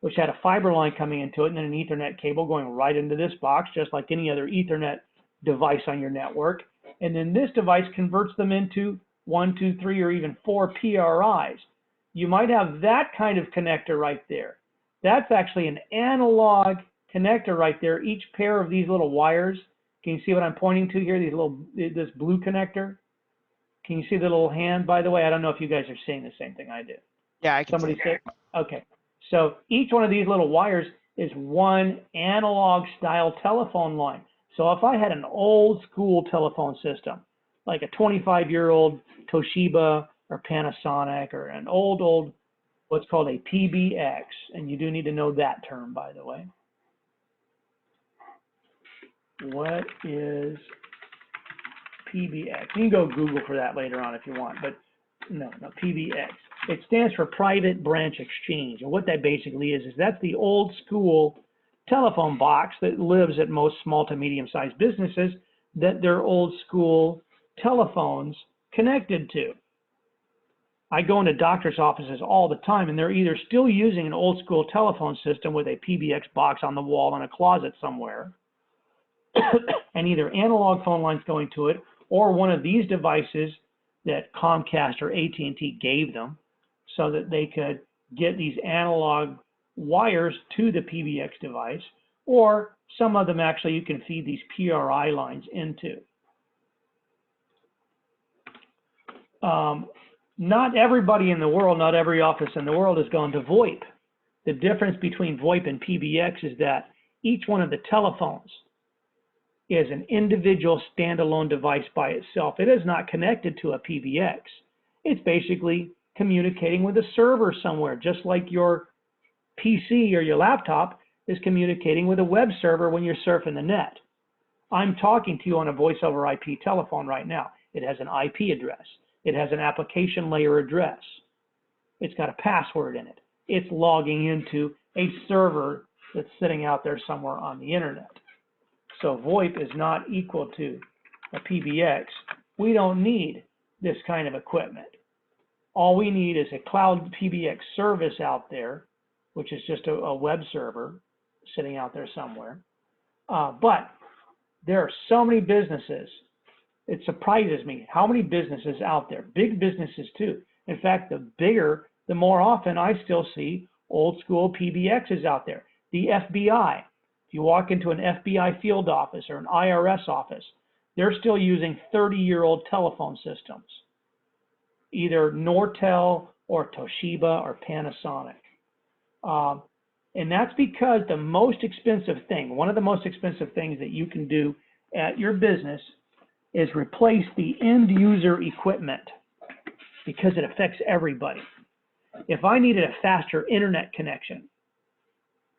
which had a fiber line coming into it and then an Ethernet cable going right into this box, just like any other Ethernet device on your network. And then this device converts them into 1, 2, 3, or even 4 PRIs. You might have that kind of connector right there. That's actually an analog connector right there. Each pair of these little wires, can you see what I'm pointing to here? This blue connector. Can you see the little hand, by the way? I don't know if you guys are seeing the same thing I do. Yeah, I can Somebody see say, okay. So each one of these little wires is one analog style telephone line. So if I had an old school telephone system, like a 25-year-old Toshiba or Panasonic, or an old, what's called a PBX, and you do need to know that term, by the way. What is PBX? You can go Google for that later on if you want, but no, PBX. It stands for Private Branch Exchange, and what that basically is that's the old school telephone box that lives at most small to medium-sized businesses that their old school telephones connected to. I go into doctor's offices all the time, and they're either still using an old school telephone system with a PBX box on the wall in a closet somewhere, and either analog phone lines going to it, or one of these devices that Comcast or AT&T gave them so that they could get these analog wires to the PBX device, or some of them actually you can feed these PRI lines into. Not everybody in the world, not every office in the world has gone to VoIP. The difference between VoIP and PBX is that each one of the telephones is an individual standalone device by itself. It is not connected to a PBX. It's basically communicating with a server somewhere, just like your PC or your laptop is communicating with a web server when you're surfing the net. I'm talking to you on a voice over IP telephone right now. It has an IP address. It has an application layer address. It's got a password in it. It's logging into a server that's sitting out there somewhere on the internet. So VoIP is not equal to a PBX. We don't need this kind of equipment. All we need is a cloud PBX service out there, which is just a web server sitting out there somewhere. But there are so many businesses. It surprises me how many businesses out there, big businesses too. In fact, the bigger, the more often I still see old school PBXs out there. The FBI, if you walk into an FBI field office or an IRS office, they're still using 30-year-old telephone systems, either Nortel or Toshiba or Panasonic. And that's because the most expensive thing, one of the most expensive things that you can do at your business is replace the end user equipment because it affects everybody. If I needed a faster internet connection,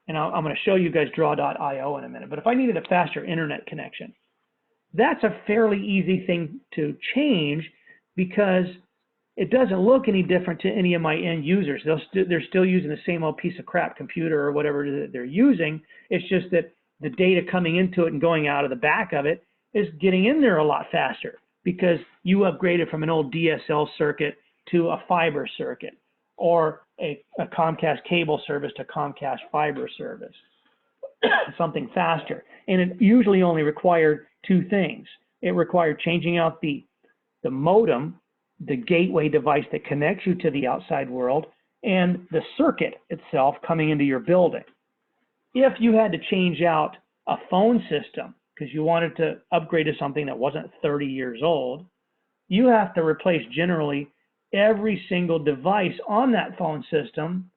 and I'm going to show you guys draw.io in a minute, but if I needed a faster internet connection, that's a fairly easy thing to change because it doesn't look any different to any of my end users. They're still using the same old piece of crap computer or whatever that they're using. It's just that the data coming into it and going out of the back of it is getting in there a lot faster because you upgraded from an old DSL circuit to a fiber circuit or a Comcast cable service to Comcast fiber service, something faster. And it usually only required two things. It required changing out the modem, the gateway device that connects you to the outside world, and the circuit itself coming into your building. If you had to change out a phone system because you wanted to upgrade to something that wasn't 30 years old, you have to replace generally every single device on that phone system.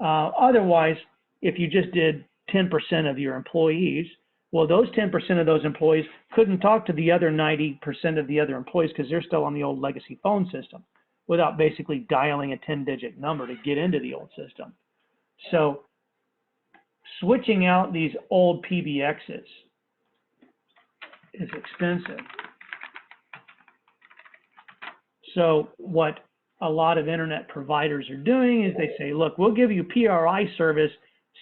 Otherwise, if you just did 10% of your employees, well, those 10% of those employees couldn't talk to the other 90% of the other employees because they're still on the old legacy phone system without basically dialing a 10-digit number to get into the old system. So switching out these old PBXs is expensive. So what a lot of internet providers are doing is they say, look, we'll give you PRI service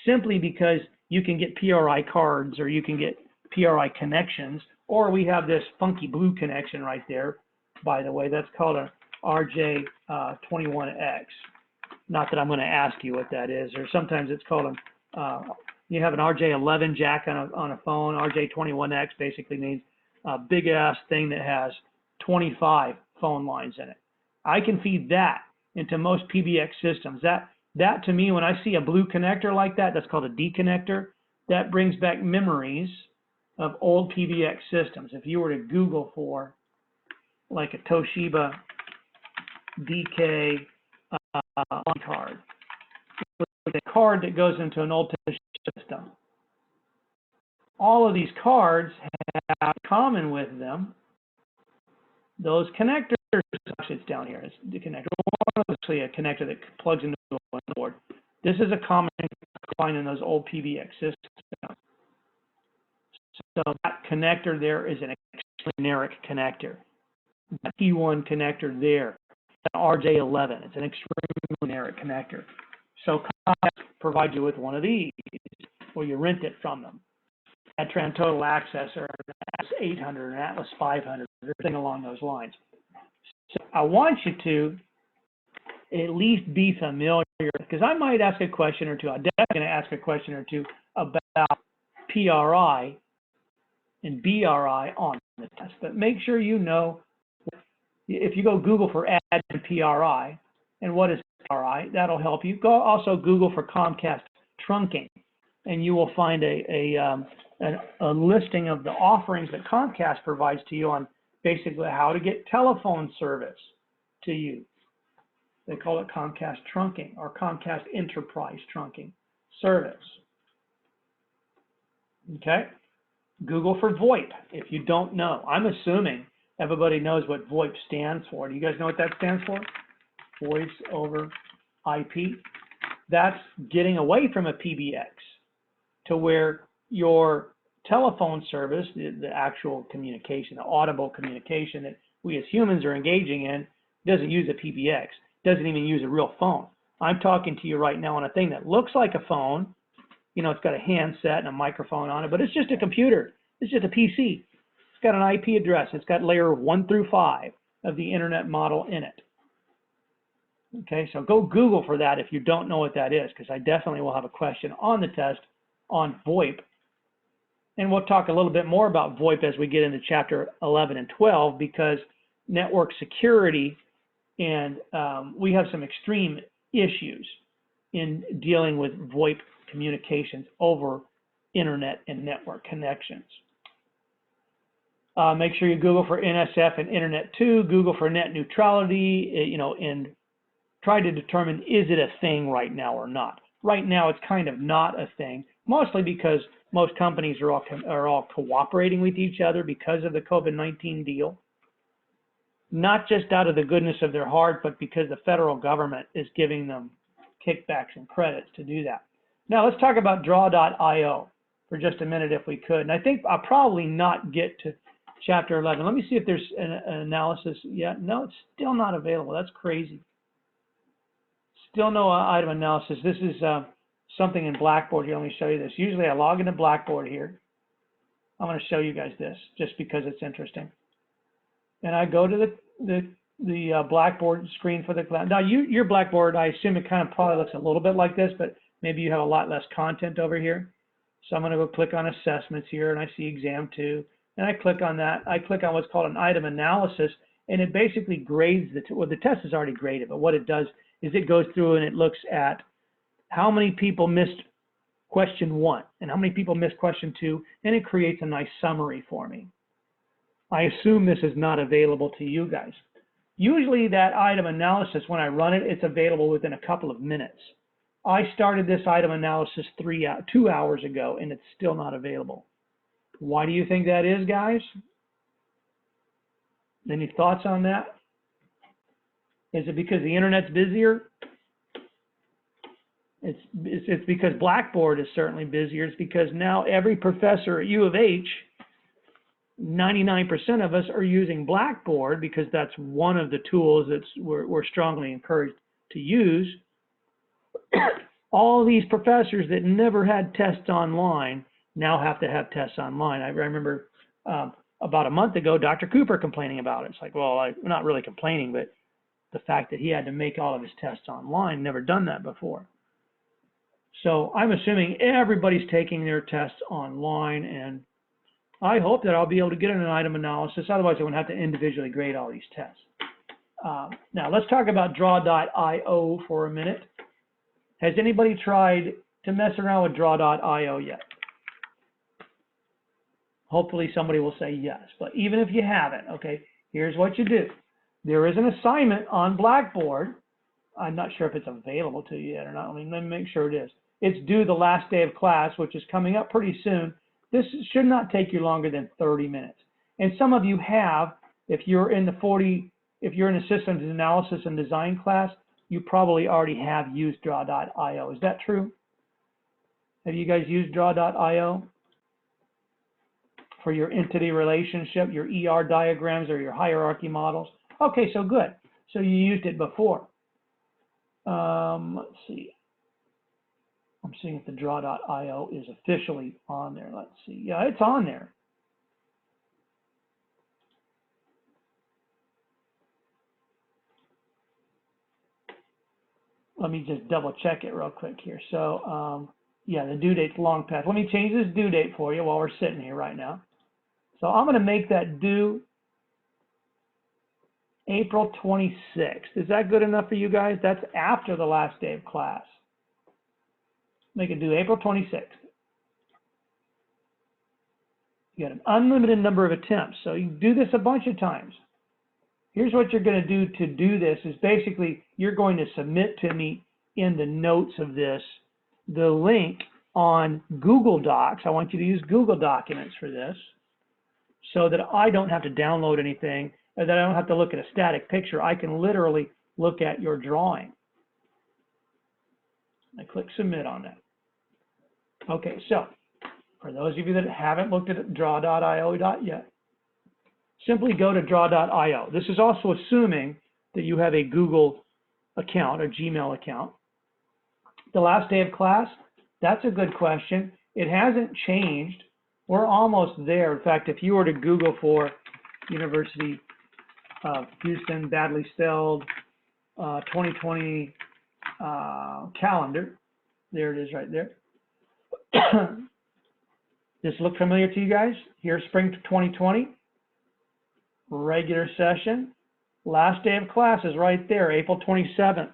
simply because you can get PRI cards or you can get PRI connections, or we have this funky blue connection right there. By the way, that's called a RJ21X. Not that I'm going to ask you what that is, or sometimes it's called you have an RJ11 jack on a phone. RJ21X basically means a big ass thing that has 25 phone lines in it. I can feed that into most PBX systems. That to me, when I see a blue connector like that, that's called a D connector, that brings back memories of old PBX systems. If you were to Google for like a Toshiba DK card, the card that goes into an old system. All of these cards have in common with them those connectors. Actually, it's down here. It's the connector. One is actually a connector that plugs into a board. This is a common line in those old PBX systems. So that connector there is an generic connector. The P1 connector there, an RJ11. It's an extremely generic connector. So Comcast provides you with one of these, or you rent it from them. Atran Total Access or Atlas 800 or Atlas 500, everything along those lines. So I want you to at least be familiar, because I might ask a question or two. I'm definitely going to ask a question or two about PRI and BRI on the test. But make sure you know, if you go Google for admin PRI and what is PRI, that'll help you. Go also Google for Comcast trunking, and you will find a listing of the offerings that Comcast provides to you on basically how to get telephone service to you. They call it Comcast trunking or Comcast enterprise trunking service. Okay? Google for VoIP if you don't know. I'm assuming everybody knows what VoIP stands for. Do you guys know what that stands for? Voice over IP. That's getting away from a PBX to where your telephone service, the actual communication, the audible communication that we as humans are engaging in, doesn't use a PBX, doesn't even use a real phone. I'm talking to you right now on a thing that looks like a phone. You know, it's got a handset and a microphone on it, but it's just a computer. It's just a PC. It's got an IP address. It's got layer 1 through 5 of the internet model in it. Okay, so go Google for that if you don't know what that is, because I definitely will have a question on the test on VoIP. And we'll talk a little bit more about VoIP as we get into chapter 11 and 12, because network security and we have some extreme issues in dealing with VoIP communications over internet and network connections. Make sure you Google for NSF and Internet 2, Google for net neutrality, you know, and try to determine, is it a thing right now or not? right now it's kind of not a thing, mostly because most companies are all cooperating with each other because of the COVID-19 deal. Not just out of the goodness of their heart, but because the federal government is giving them kickbacks and credits to do that. Now let's talk about draw.io for just a minute if we could. And I think I'll probably not get to chapter 11. Let me see if there's an analysis yet. No, it's still not available. That's crazy. Still no item analysis. This is something in Blackboard here. Let me show you this. Usually I log into Blackboard here. I'm going to show you guys this just because it's interesting. And I go to the Blackboard screen for the class. Now your Blackboard, I assume it kind of probably looks a little bit like this, but maybe you have a lot less content over here. So I'm going to go click on assessments here, and I see exam 2, and I click on that. I click on what's called an item analysis, and it basically grades well, the test is already graded, but what it does is it goes through and it looks at how many people missed question 1 and how many people missed question 2, and it creates a nice summary for me. I assume this is not available to you guys. Usually that item analysis, when I run it, it's available within a couple of minutes. I started this item analysis 2 hours ago, and it's still not available. Why do you think that is, guys? Any thoughts on that? Is it because the internet's busier? It's because Blackboard is certainly busier. It's because now every professor at U of H, 99% of us are using Blackboard because that's one of the tools that we're strongly encouraged to use. All these professors that never had tests online now have to have tests online. I remember about a month ago, Dr. Cooper complaining about it. It's like, well, I'm not really complaining, but the fact that he had to make all of his tests online, never done that before. So I'm assuming everybody's taking their tests online, and I hope that I'll be able to get an item analysis. Otherwise, I wouldn't have to individually grade all these tests. Now, let's talk about draw.io for a minute. Has anybody tried to mess around with draw.io yet? Hopefully somebody will say yes, but even if you haven't, okay, here's what you do. There is an assignment on Blackboard. I'm not sure if it's available to you yet or not. Let me make sure it is. It's due the last day of class, which is coming up pretty soon. This should not take you longer than 30 minutes. And some of you have, if you're in a systems analysis and design class, you probably already have used draw.io. Is that true? Have you guys used draw.io for your entity relationship, your ER diagrams, or your hierarchy models? Okay, so good. So you used it before. Let's see. I'm seeing if the draw.io is officially on there. Let's see. Yeah, it's on there. Let me just double check it real quick here. So yeah, the due date's long past. Let me change this due date for you while we're sitting here right now. So I'm going to make that due April 26th. Is that good enough for you guys? That's after the last day of class. Make it due April 26th. You got an unlimited number of attempts, so you do this a bunch of times. Here's what you're going to do this is basically you're going to submit to me in the notes of this the link on Google Docs. I want you to use Google Documents for this so that I don't have to download anything, or that I don't have to look at a static picture. I can literally look at your drawing. I click submit on that. Okay, so for those of you that haven't looked at draw.io yet, simply go to draw.io. This is also assuming that you have a Google account or Gmail account. The last day of class, that's a good question. It hasn't changed. We're almost there. In fact, if you were to Google for University of Houston, badly spelled, 2020 calendar, there it is right there. This look familiar to you guys? Here's spring 2020, regular session. Last day of class is right there, April 27th,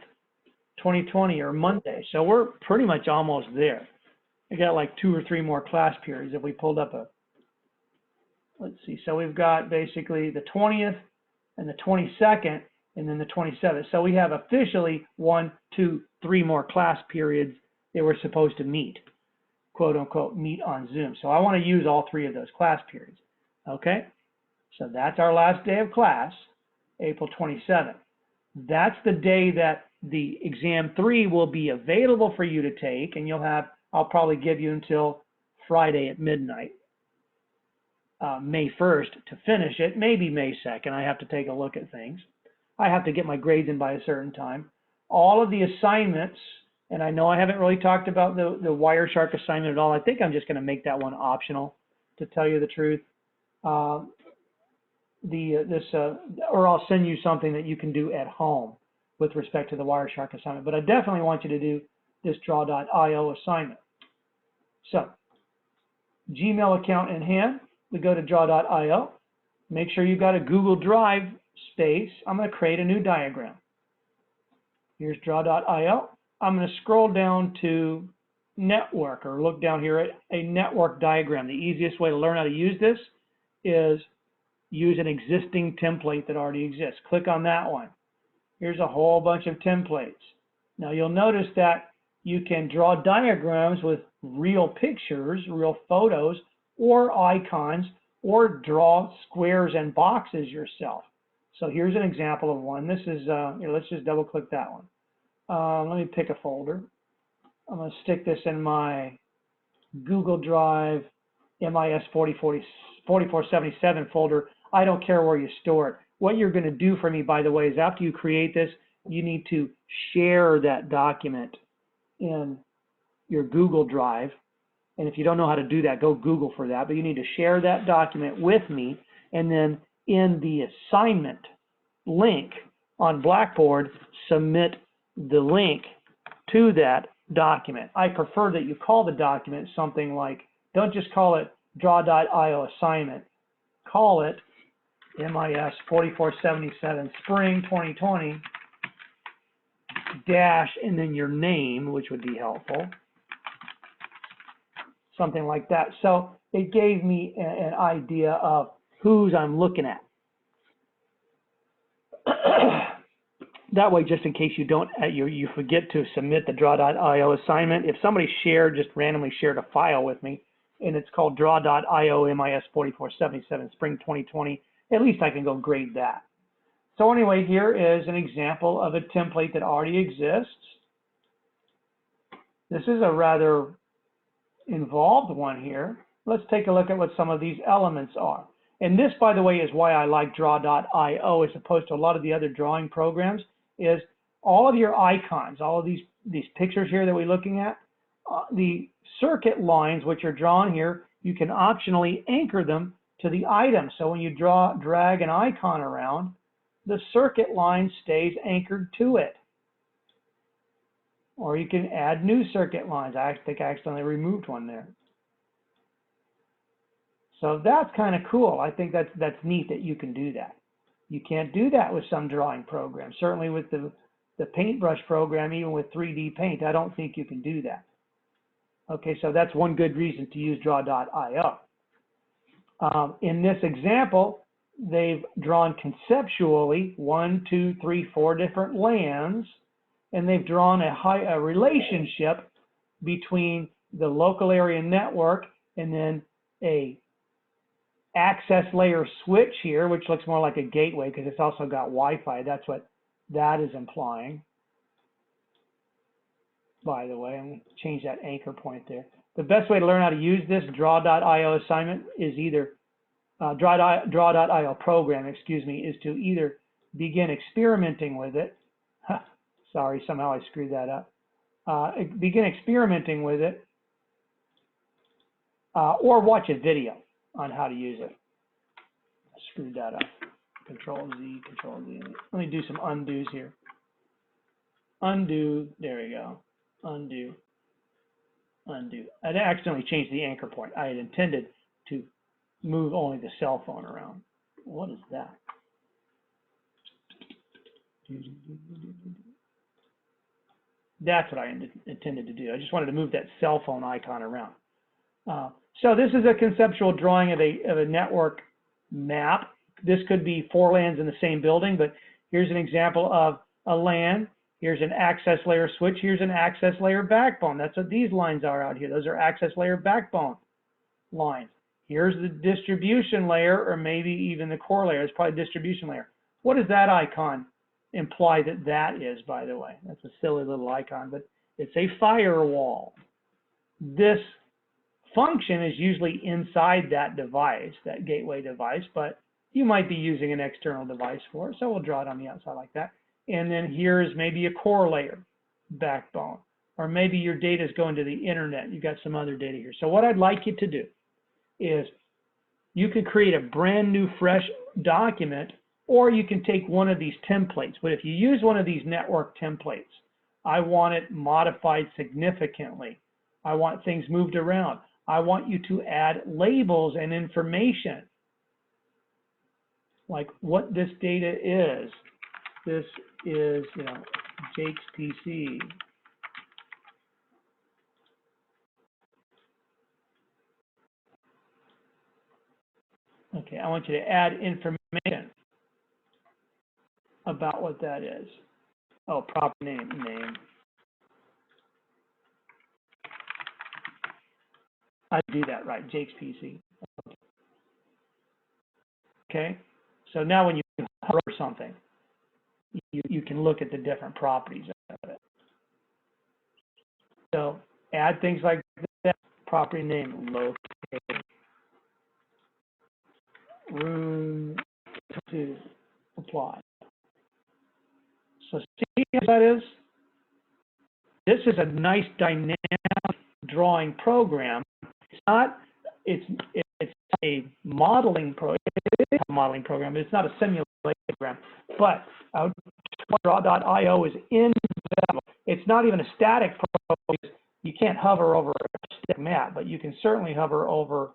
2020, or Monday. So we're pretty much almost there. I got like 2 or 3 more class periods if we pulled up a, let's see. So we've got basically the 20th and the 22nd and then the 27th. So we have officially 1, 2, 3 more class periods they were supposed to meet, quote unquote, meet on Zoom. So I want to use all 3 of those class periods. Okay, so that's our last day of class, April 27th. That's the day that the exam 3 will be available for you to take, and I'll probably give you until Friday at midnight, May 1st to finish it, maybe May 2nd. I have to take a look at things. I have to get my grades in by a certain time. All of the assignments, and I know I haven't really talked about the Wireshark assignment at all. I think I'm just going to make that one optional, to tell you the truth. Or I'll send you something that you can do at home with respect to the Wireshark assignment. But I definitely want you to do this draw.io assignment. So, Gmail account in hand, we go to draw.io. Make sure you've got a Google Drive space. I'm going to create a new diagram. Here's draw.io. I'm going to scroll down to network, or look down here at a network diagram. The easiest way to learn how to use this is use an existing template that already exists. Click on that one. Here's a whole bunch of templates. Now you'll notice that you can draw diagrams with real pictures, real photos, or icons, or draw squares and boxes yourself. So here's an example of one. This is, here, let's just double click that one. Let me pick a folder. I'm going to stick this in my Google Drive MIS 4477 folder. I don't care where you store it. What you're going to do for me, by the way, is after you create this, you need to share that document in your Google Drive. And if you don't know how to do that, go Google for that. But you need to share that document with me. And then in the assignment link on Blackboard, submit the link to that document. I prefer that you call the document something like, don't just call it draw.io assignment. Call it MIS 4477 Spring 2020 dash, and then your name, which would be helpful. Something like that. So it gave me an idea of whose I'm looking at. That way, just in case you don't, you forget to submit the draw.io assignment, if somebody just randomly shared a file with me, and it's called draw.io MIS 4477 Spring 2020, at least I can go grade that. So anyway, here is an example of a template that already exists. This is a rather involved one here. Let's take a look at what some of these elements are. And this, by the way, is why I like draw.io as opposed to a lot of the other drawing programs, is all of your icons, all of these pictures here that we're looking at, the circuit lines which are drawn here, you can optionally anchor them to the item. So when you drag an icon around, the circuit line stays anchored to it. Or you can add new circuit lines. I think I accidentally removed one there. So that's kind of cool. I think that's neat that you can do that. You can't do that with some drawing programs. Certainly with the paintbrush program, even with 3D Paint, I don't think you can do that. Okay, so that's one good reason to use draw.io. In this example, they've drawn conceptually 1, 2, 3, 4 different lands, and they've drawn a relationship between the local area network and then a access layer switch here, which looks more like a gateway because it's also got Wi-Fi. That's what that is implying. By the way, I'm going to change that anchor point there. The best way to learn how to use this draw.io assignment is either draw.io program, excuse me, is to either begin experimenting with it. Sorry, somehow I screwed that up. Begin experimenting with it, or watch a video on how to use it. I screwed that up. Control Z, Control Z. Let me do some undos here. Undo, there we go. Undo, undo. I accidentally changed the anchor point. I had intended to move only the cell phone around. What is that? That's what I intended to do. I just wanted to move that cell phone icon around. So this is a conceptual drawing of a network map. This could be 4 LANs in the same building, but here's an example of a LAN Here's an access layer switch. Here's an access layer backbone. That's what these lines are out here. Those are access layer backbone lines. Here's the distribution layer, or maybe even the core layer. It's probably distribution layer. What does that icon imply that that is, by the way? That's a silly little icon, but it's a firewall. This function is usually inside that device, that gateway device, but you might be using an external device for it, so we'll draw it on the outside like that. And then here's maybe a core layer backbone, or maybe your data is going to the internet. You've got some other data here. So what I'd like you to do is you could create a brand new fresh document, or you can take one of these templates. But if you use one of these network templates, I want it modified significantly. I want things moved around. I want you to add labels and information, like what this data is. This is, Jake's PC. Okay, I want you to add information about what that is. Oh, proper name. I do that right, Jake's PC. Okay, so now when you hover over something, you can look at the different properties of it. So add things like that, property name, located, room to apply. So see what that is? This is a nice dynamic drawing program. It's not, it's a modeling program. It's a modeling program, but it's not a simulation program. But draw.io is invaluable. It's not even a static program. You can't hover over a static map, but you can certainly hover over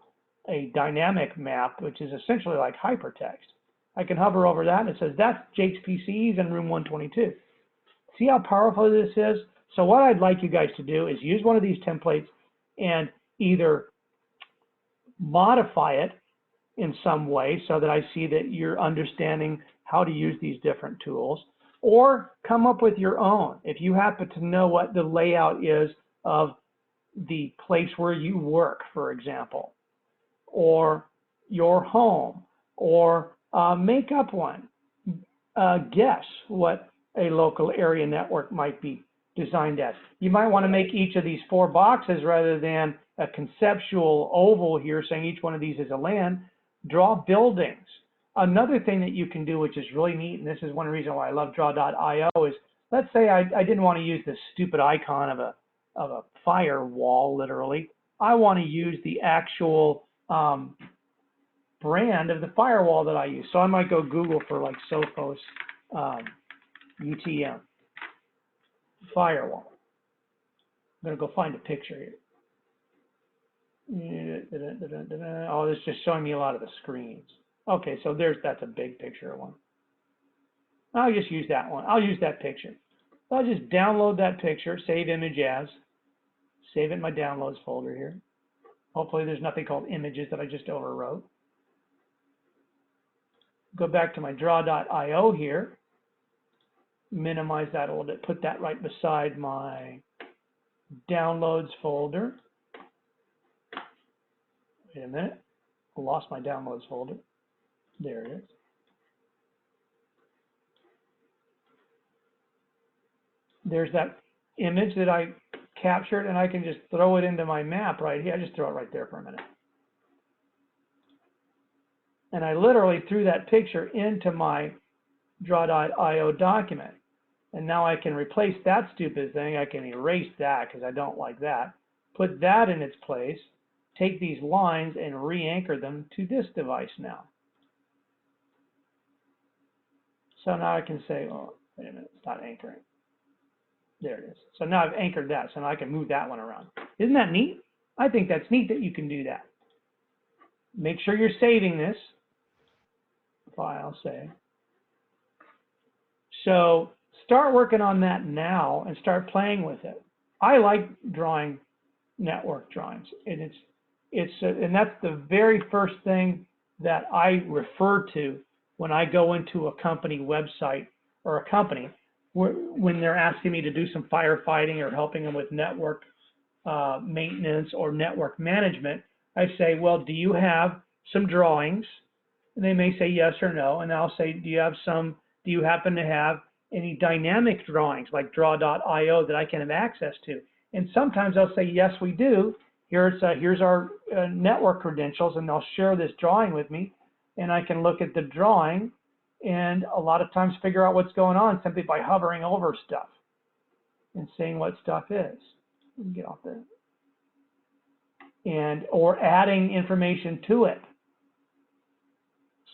a dynamic map, which is essentially like hypertext. I can hover over that and it says that's Jake's PCs in room 122. See how powerful this is? So what I'd like you guys to do is use one of these templates and either modify it in some way so that I see that you're understanding how to use these different tools, or come up with your own. If you happen to know what the layout is of the place where you work, for example, or your home, or make up one. Guess what a local area network might be designed as. You might want to make each of these 4 boxes rather than a conceptual oval here saying each one of these is a LAN. Draw buildings. Another thing that you can do, which is really neat, and this is one reason why I love draw.io, is let's say I didn't want to use this stupid icon of a firewall, literally. I want to use the actual brand of the firewall that I use. So I might go Google for like Sophos UTM firewall. I'm going to go find a picture here. Oh, it's just showing me a lot of the screens. Okay, so that's a big picture of one. I'll just use that one. I'll use that picture. I'll just download that picture, save image as, save it in my downloads folder here. Hopefully there's nothing called images that I just overwrote. Go back to my draw.io here, minimize that a little bit, put that right beside my downloads folder. Wait a minute, I lost my downloads folder. There it is. There's that image that I captured, and I can just throw it into my map right here. I just throw it right there for a minute. And I literally threw that picture into my draw.io document. And now I can replace that stupid thing. I can erase that because I don't like that. Put that in its place. Take these lines and re-anchor them to this device now. So now I can say, oh, wait a minute, it's not anchoring. There it is. So now I've anchored that, so now I can move that one around. Isn't that neat? I think that's neat that you can do that. Make sure you're saving this. File, save. So start working on that now and start playing with it. I like drawing network drawings, and and that's the very first thing that I refer to when I go into a company website or a company when they're asking me to do some firefighting or helping them with network maintenance or network management, I say, well, do you have some drawings? And they may say yes or no, and I'll say, do you happen to have any dynamic drawings like draw.io that I can have access to? And sometimes they'll say, yes, we do. Here's our network credentials, and they'll share this drawing with me, and I can look at the drawing and a lot of times figure out what's going on simply by hovering over stuff and seeing what stuff is. Let me get off there. Or adding information to it.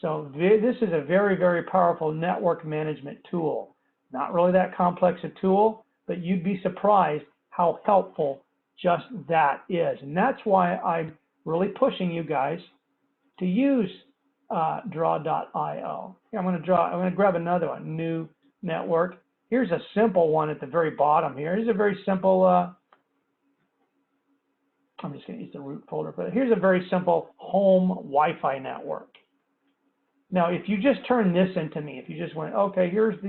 So this is a very, very powerful network management tool. Not really that complex a tool, but you'd be surprised how helpful just that is. And that's why I'm really pushing you guys to use draw.io. I'm going to grab another one, new network. Here's a simple one at the very bottom here. Here's a very simple, I'm just going to use the root folder, but here's a very simple home Wi-Fi network. Now, if you just turn this into me, if you just went, okay, here's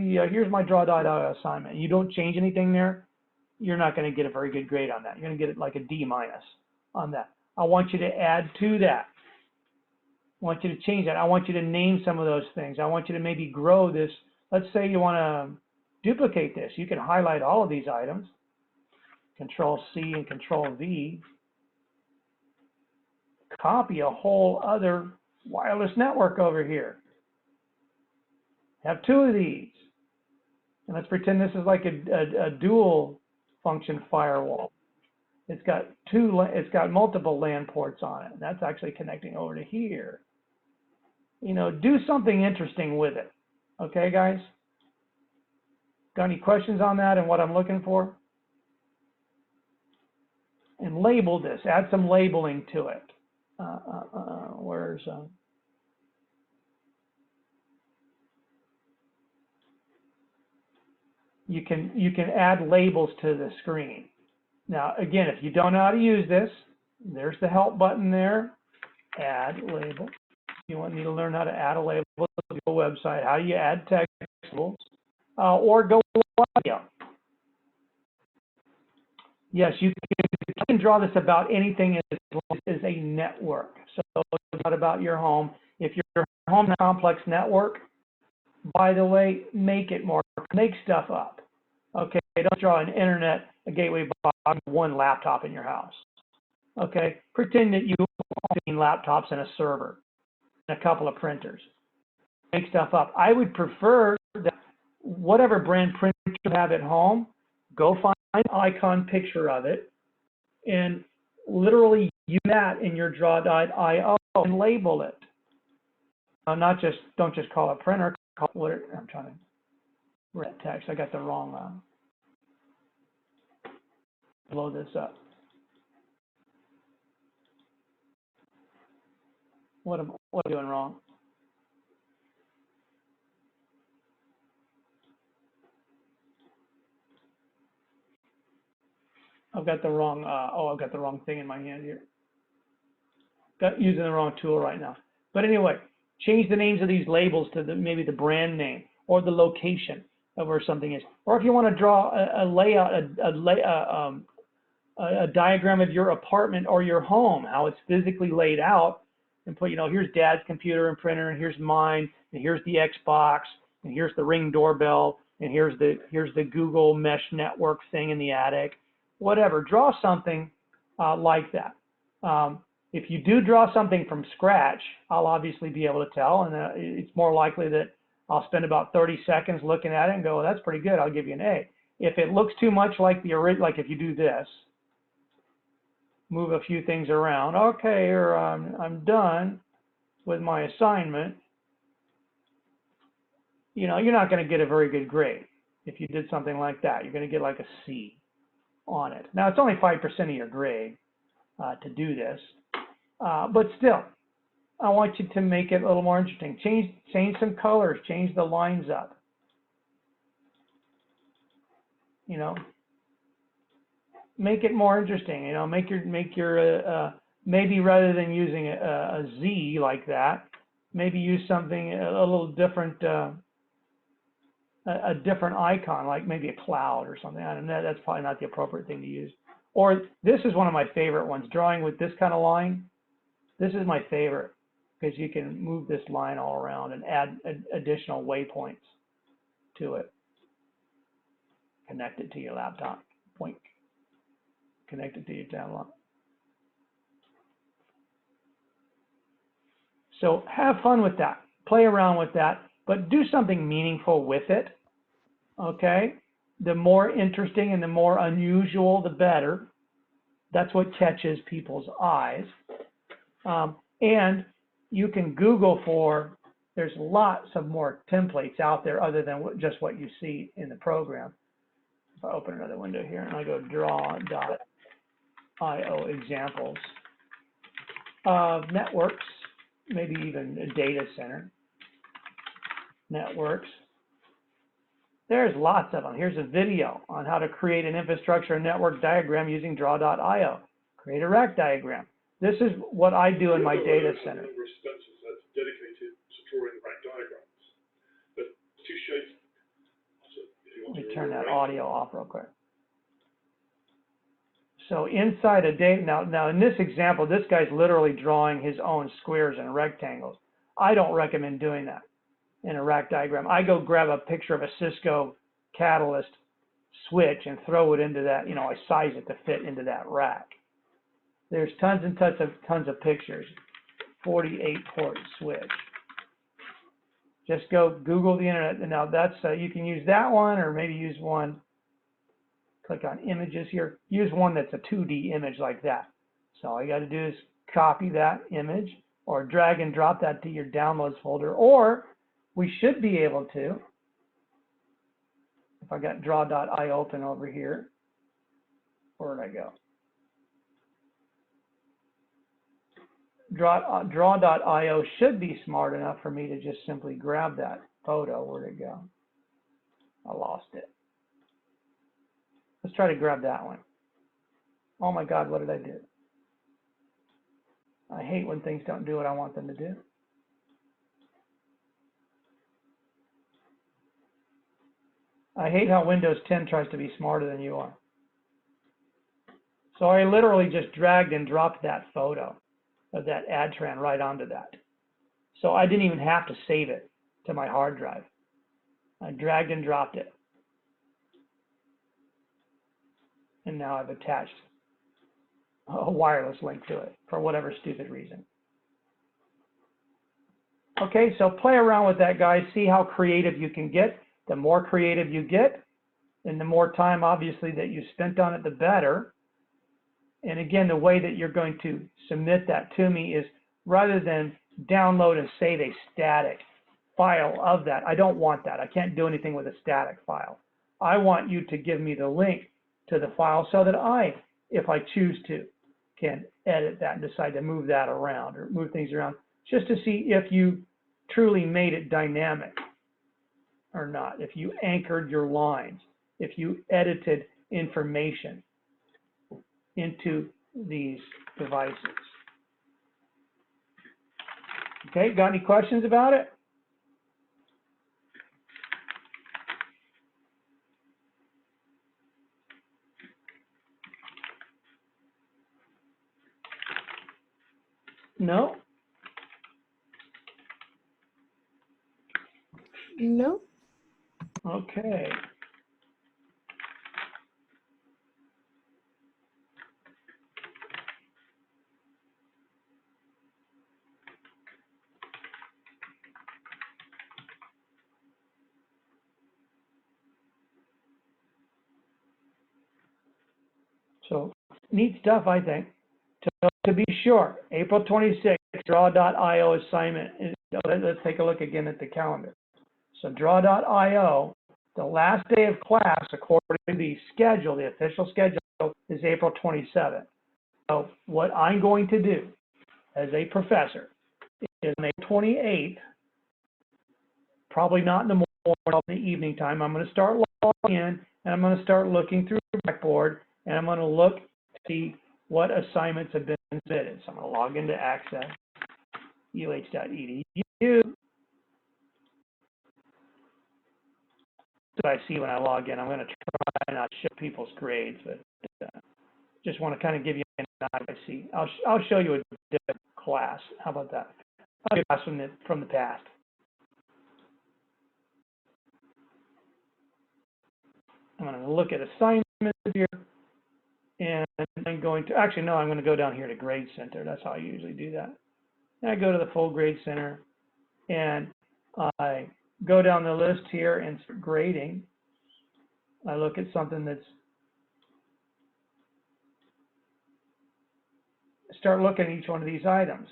my draw.io assignment, and you don't change anything there, you're not going to get a very good grade on that. You're going to get it like a D- on that. I want you to add to that. I want you to change that. I want you to name some of those things. I want you to maybe grow this. Let's say you want to duplicate this. You can highlight all of these items, Control-C and Control-V, copy a whole other wireless network over here. Have two of these. And let's pretend this is like a dual function firewall. It's got multiple LAN ports on it. That's actually connecting over to here. You know, do something interesting with it. Okay, guys? Got any questions on that and what I'm looking for? And label this. Add some labeling to it. Where's you can add labels to the screen. Now, again, if you don't know how to use this, there's the help button there. Add label. You want me to learn how to add a label to your website. How do you add text labels? Or go audio. Yes, you can draw this about anything as long as a network. So it's not about your home. If your home is a complex network, by the way, make it more. Make stuff up. Okay, don't draw an internet, a gateway box, one laptop in your house. Okay, pretend that you have 15 laptops and a server and a couple of printers. Make stuff up. I would prefer that whatever brand printer you have at home, go find an icon picture of it and literally use that in your draw.io and label it. Don't just call it printer. Call it what I'm trying to read text. I got the wrong. Blow this up. What am I doing wrong? I've got the wrong. I've got the wrong thing in my hand here. Using the wrong tool right now. But anyway, change the names of these labels to maybe the brand name or the location of where something is. Or if you want to draw a layout, a diagram of your apartment or your home, how it's physically laid out, and put, here's Dad's computer and printer, and here's mine, and here's the Xbox, and here's the Ring doorbell, and here's the Google Mesh network thing in the attic. Whatever. Draw something like that. If you do draw something from scratch, I'll obviously be able to tell, and it's more likely that I'll spend about 30 seconds looking at it and go, well, that's pretty good, I'll give you an A. If it looks too much like the original, like if you do this, move a few things around, okay, or I'm done with my assignment, you're not going to get a very good grade if you did something like that. You're going to get like a C on it. Now, it's only 5% of your grade to do this, but still, I want you to make it a little more interesting. Change some colors, change the lines up. Make it more interesting. Make your maybe rather than using a Z like that, maybe use something a little different. a different icon, like maybe a cloud or something. I don't know, that's probably not the appropriate thing to use. Or this is one of my favorite ones, drawing with this kind of line. This is my favorite because you can move this line all around and add additional waypoints to it. Connect it to your laptop. Point. Connect it to your tablet. So have fun with that. Play around with that, but do something meaningful with it. Okay? The more interesting and the more unusual, the better. That's what catches people's eyes. And you can Google for, there's lots of more templates out there other than just what you see in the program. If I open another window here and I go draw.io examples of networks, maybe even a data center networks. There's lots of them. Here's a video on how to create an infrastructure network diagram using draw.io. Create a rack diagram. This is what I do in my data center. Number of expenses that's dedicated to drawing rack diagrams. But to show, Let me turn that audio off real quick. So inside a data, now in this example, this guy's literally drawing his own squares and rectangles. I don't recommend doing that in a rack diagram. I go grab a picture of a Cisco Catalyst switch and throw it into that, I size it to fit into that rack. There's tons and tons of pictures. 48 port switch. Just go Google the internet. And now that's, you can use that one or maybe use one. Click on images here. Use one that's a 2D image like that. So all you got to do is copy that image or drag and drop that to your downloads folder. Or we should be able to, if I got draw.io open over here, where did I go? Draw.io should be smart enough for me to just simply grab that photo. Where'd it go? I lost it. Let's try to grab that one. Oh my God, what did I do? I hate when things don't do what I want them to do. I hate how Windows 10 tries to be smarter than you are. So I literally just dragged and dropped that photo of that Adtran right onto that. So I didn't even have to save it to my hard drive. I dragged and dropped it. And now I've attached a wireless link to it for whatever stupid reason. Okay, so play around with that, guys. See how creative you can get. The more creative you get, and the more time, obviously, that you spent on it, the better. And again, the way that you're going to submit that to me is rather than download and save a static file of that. I don't want that. I can't do anything with a static file. I want you to give me the link to the file so that I, if I choose to, can edit that and decide to move that around or move things around just to see if you truly made it dynamic or not, if you anchored your lines, if you edited information into these devices. Okay, got any questions about it? No? No. Okay. So neat stuff, I think. To be sure, April 26th, draw.io assignment. Let's take a look again at the calendar. So draw.io, the last day of class, according to the schedule, the official schedule, is April 27th. So what I'm going to do as a professor is on April 28th, probably not in the morning, in the evening time, I'm going to start logging in, and I'm going to start looking through Blackboard, and I'm going to look to see what assignments have been submitted. So I'm going to log into Access, uh.edu. what I see when I log in. I'm going to try not to show people's grades, but just want to kind of give you an idea. I see. I'll show you a different class. How about that? I'll give a class from the past. I'm going to look at assignments here, and I'm going to, actually, no, I'm going to go down here to Grade Center. That's how I usually do that. And I go to the full Grade Center, and I go down the list here and start grading. I look at something that's, start looking at each one of these items.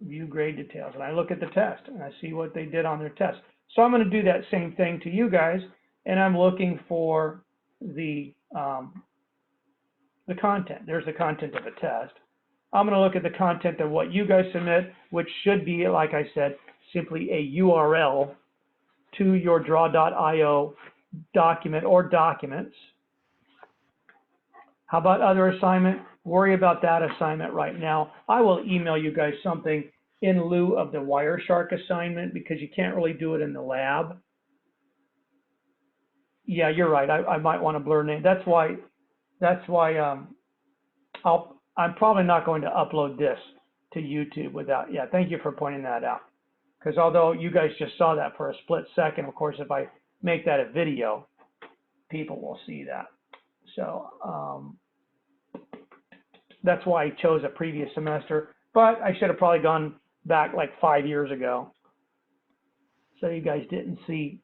View grade details, and I look at the test, and I see what they did on their test. So I'm going to do that same thing to you guys, and I'm looking for the content. There's the content of a test. I'm going to look at the content of what you guys submit, which should be, like I said, simply a URL to your draw.io document or documents. How about other assignment? Worry about that assignment right now. I will email you guys something in lieu of the Wireshark assignment because you can't really do it in the lab. Yeah, you're right. I might want to blur name. That's why I'm probably not going to upload this to YouTube without, yeah, thank you for pointing that out. Because although you guys just saw that for a split second, of course, if I make that a video, people will see that. So that's why I chose a previous semester, but I should have probably gone back like 5 years ago. So you guys didn't see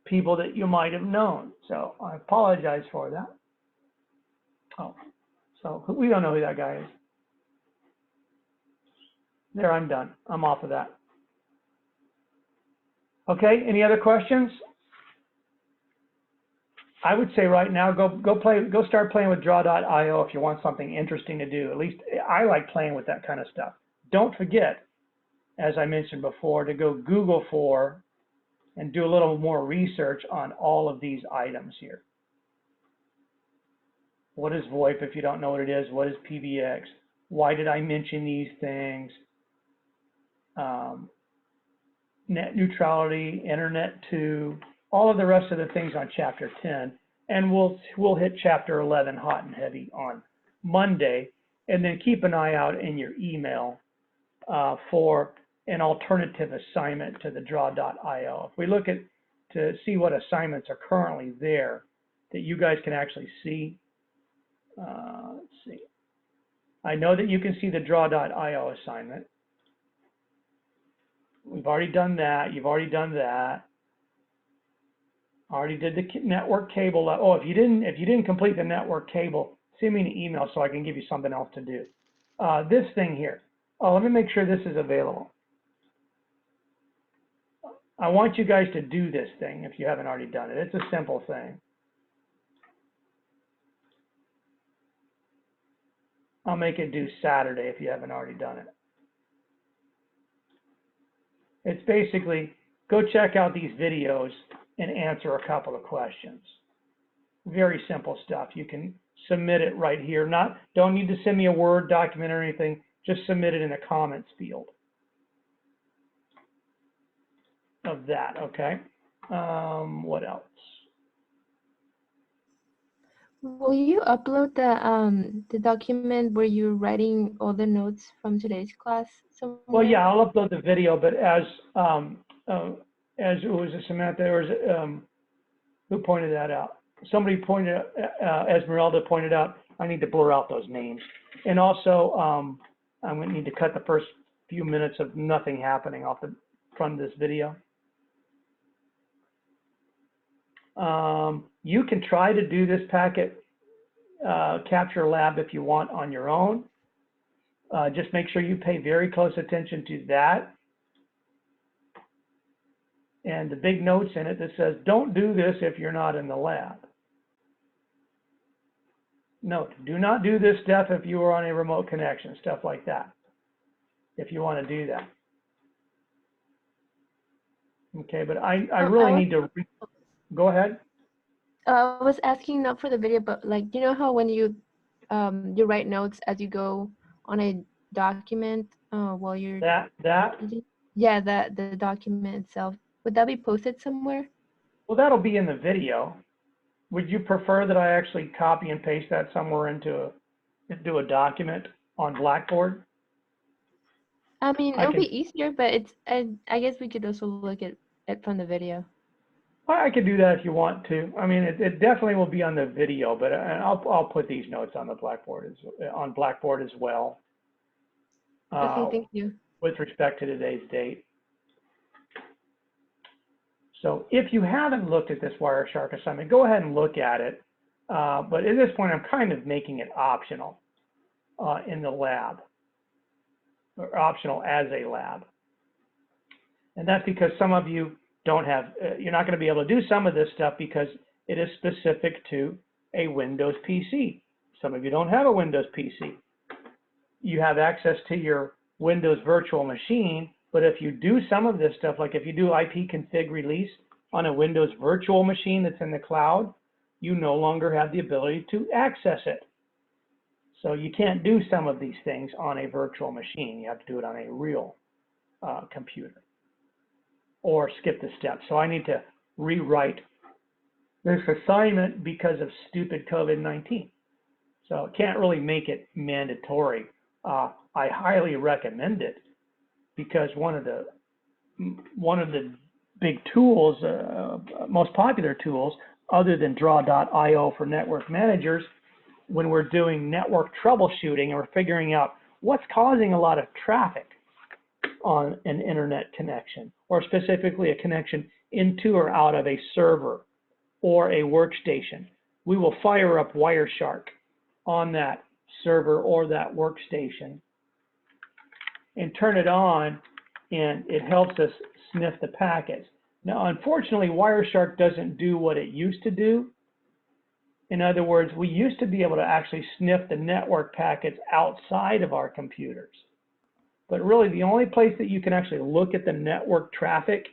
people that you might have known. So I apologize for that. Oh, so we don't know who that guy is. There, I'm done. I'm off of that. Okay, any other questions? I would say right now, go start playing with draw.io if you want something interesting to do. At least I like playing with that kind of stuff. Don't forget, as I mentioned before, to go Google for and do a little more research on all of these items here. What is VoIP if you don't know what it is? What is PBX? Why did I mention these things? Net neutrality, Internet 2, all of the rest of the things on Chapter 10. And we'll hit Chapter 11 hot and heavy on Monday. And then keep an eye out in your email for an alternative assignment to the draw.io. If we look at to see what assignments are currently there that you guys can actually see. Let's see. I know that you can see the draw.io assignment. We've already done that. You've already done that. Already did the network cable. Oh, if you didn't complete the network cable, send me an email so I can give you something else to do. This thing here. Oh, let me make sure this is available. I want you guys to do this thing if you haven't already done it. It's a simple thing. I'll make it due Saturday if you haven't already done it. It's basically go check out these videos and answer a couple of questions. Very simple stuff. You can submit it right here. Don't need to send me a Word document or anything. Just submit it in the comments field of that, okay? What else? Will you upload the document where you're writing all the notes from today's class somewhere? Well, yeah, I'll upload the video, but as it was Samantha, or who pointed that out? Somebody pointed, Esmeralda pointed out, I need to blur out those names. And also, I'm going to need to cut the first few minutes of nothing happening off the front of this video. You can try to do this packet capture lab if you want on your own. Just make sure you pay very close attention to that. And the big notes in it that says, don't do this if you're not in the lab. Note, do not do this stuff if you are on a remote connection, stuff like that, if you want to do that. Okay, but I really need to, go ahead. I was asking not for the video, but like, you know how when you write notes as you go on a document while you're That? Yeah, the document itself. Would that be posted somewhere? Well, that'll be in the video. Would you prefer that I actually copy and paste that somewhere into a document on Blackboard? I mean, I it'll can, be easier, but it's, I guess we could also look at it from the video. I could do that if you want to. I mean, it definitely will be on the video, but I'll put these notes on the Blackboard on Blackboard as well. Okay, thank you. With respect to today's date. So if you haven't looked at this Wireshark assignment, go ahead and look at it. But at this point, I'm kind of making it optional in the lab, or optional as a lab. And that's because some of you don't have, you're not going to be able to do some of this stuff because it is specific to a Windows PC. Some of you don't have a Windows PC. You have access to your Windows virtual machine, but if you do some of this stuff, like if you do ipconfig release on a Windows virtual machine that's in the cloud, you no longer have the ability to access it. So you can't do some of these things on a virtual machine. You have to do it on a real computer or skip the steps. So I need to rewrite this assignment because of stupid COVID-19. So can't really make it mandatory. I highly recommend it because one of the big tools, most popular tools, other than draw.io for network managers, when we're doing network troubleshooting and we're figuring out what's causing a lot of traffic on an internet connection, or specifically a connection into or out of a server or a workstation, we will fire up Wireshark on that server or that workstation and turn it on, and it helps us sniff the packets. Now, unfortunately, Wireshark doesn't do what it used to do. In other words, we used to be able to actually sniff the network packets outside of our computers. But really, the only place that you can actually look at the network traffic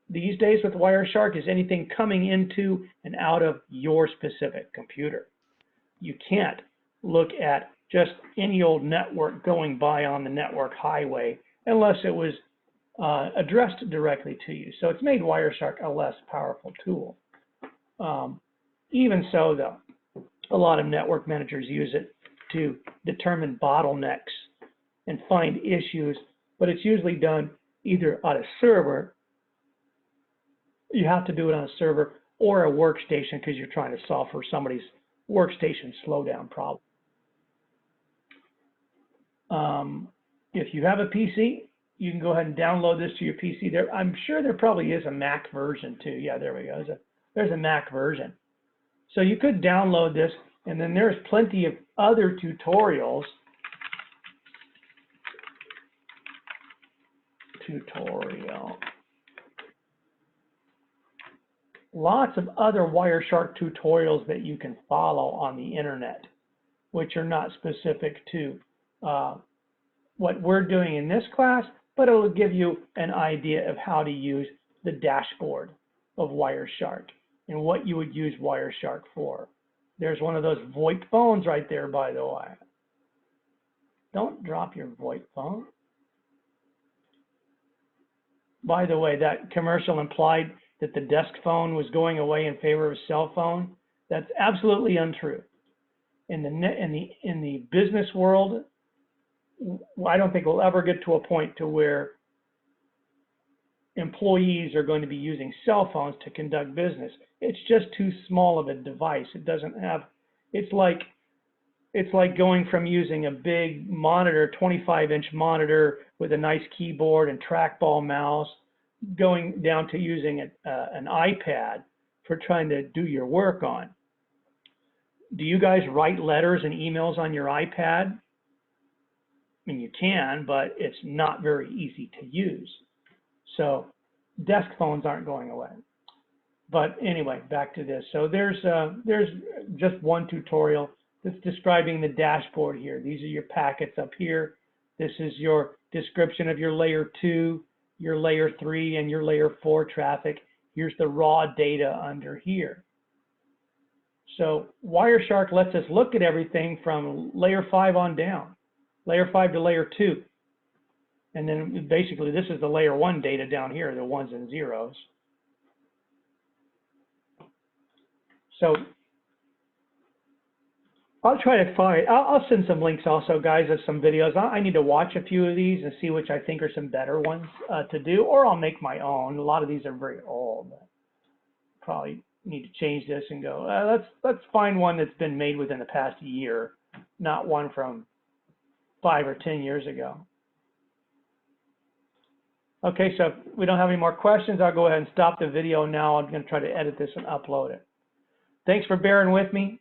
these days with Wireshark is anything coming into and out of your specific computer. You can't look at just any old network going by on the network highway unless it was addressed directly to you. So it's made Wireshark a less powerful tool. Even so, though, a lot of network managers use it to determine bottlenecks and find issues, but it's usually done either on a server, you have to do it on a server, or a workstation because you're trying to solve for somebody's workstation slowdown problem. If you have a PC, you can go ahead and download this to your PC. There, I'm sure there probably is a Mac version too. Yeah, there we go. There's a Mac version. So you could download this, and then there's plenty of other tutorials. Lots of other Wireshark tutorials that you can follow on the internet, which are not specific to what we're doing in this class, but it will give you an idea of how to use the dashboard of Wireshark and what you would use Wireshark for. There's one of those VoIP phones right there, by the way. Don't drop your VoIP phone. By the way, that commercial implied that the desk phone was going away in favor of a cell phone. That's absolutely untrue. In the business world, I don't think we'll ever get to a point to where employees are going to be using cell phones to conduct business. It's just too small of a device. It doesn't have, it's like going from using a big monitor, 25-inch monitor with a nice keyboard and trackball mouse, going down to using an iPad for trying to do your work on. Do you guys write letters and emails on your iPad? I mean, you can, but it's not very easy to use. So desk phones aren't going away. But anyway, back to this. So there's just one tutorial that's describing the dashboard here. These are your packets up here. This is your description of your layer 2, your layer 3, and your layer 4 traffic. Here's the raw data under here. So Wireshark lets us look at everything from layer 5 on down, layer 5 to layer 2. And then basically this is the layer 1 data down here, the ones and zeros. So I'll try to find, I'll send some links also, guys, of some videos. I need to watch a few of these and see which I think are some better ones to do, or I'll make my own. A lot of these are very old. Probably need to change this and go, let's find one that's been made within the past year, not one from 5 or 10 years ago. Okay, so if we don't have any more questions, I'll go ahead and stop the video now. I'm going to try to edit this and upload it. Thanks for bearing with me.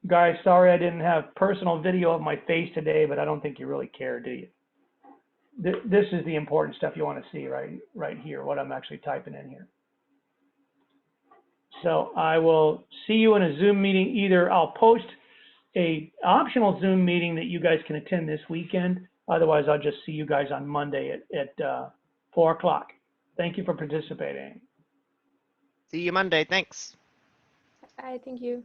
Guys, sorry I didn't have personal video of my face today, but I don't think you really care, do you? This is the important stuff you want to see right here, what I'm actually typing in here. So I will see you in a Zoom meeting. Either I'll post a optional Zoom meeting that you guys can attend this weekend. Otherwise, I'll just see you guys on Monday at 4 o'clock. Thank you for participating. See you Monday. Thanks. I thank you.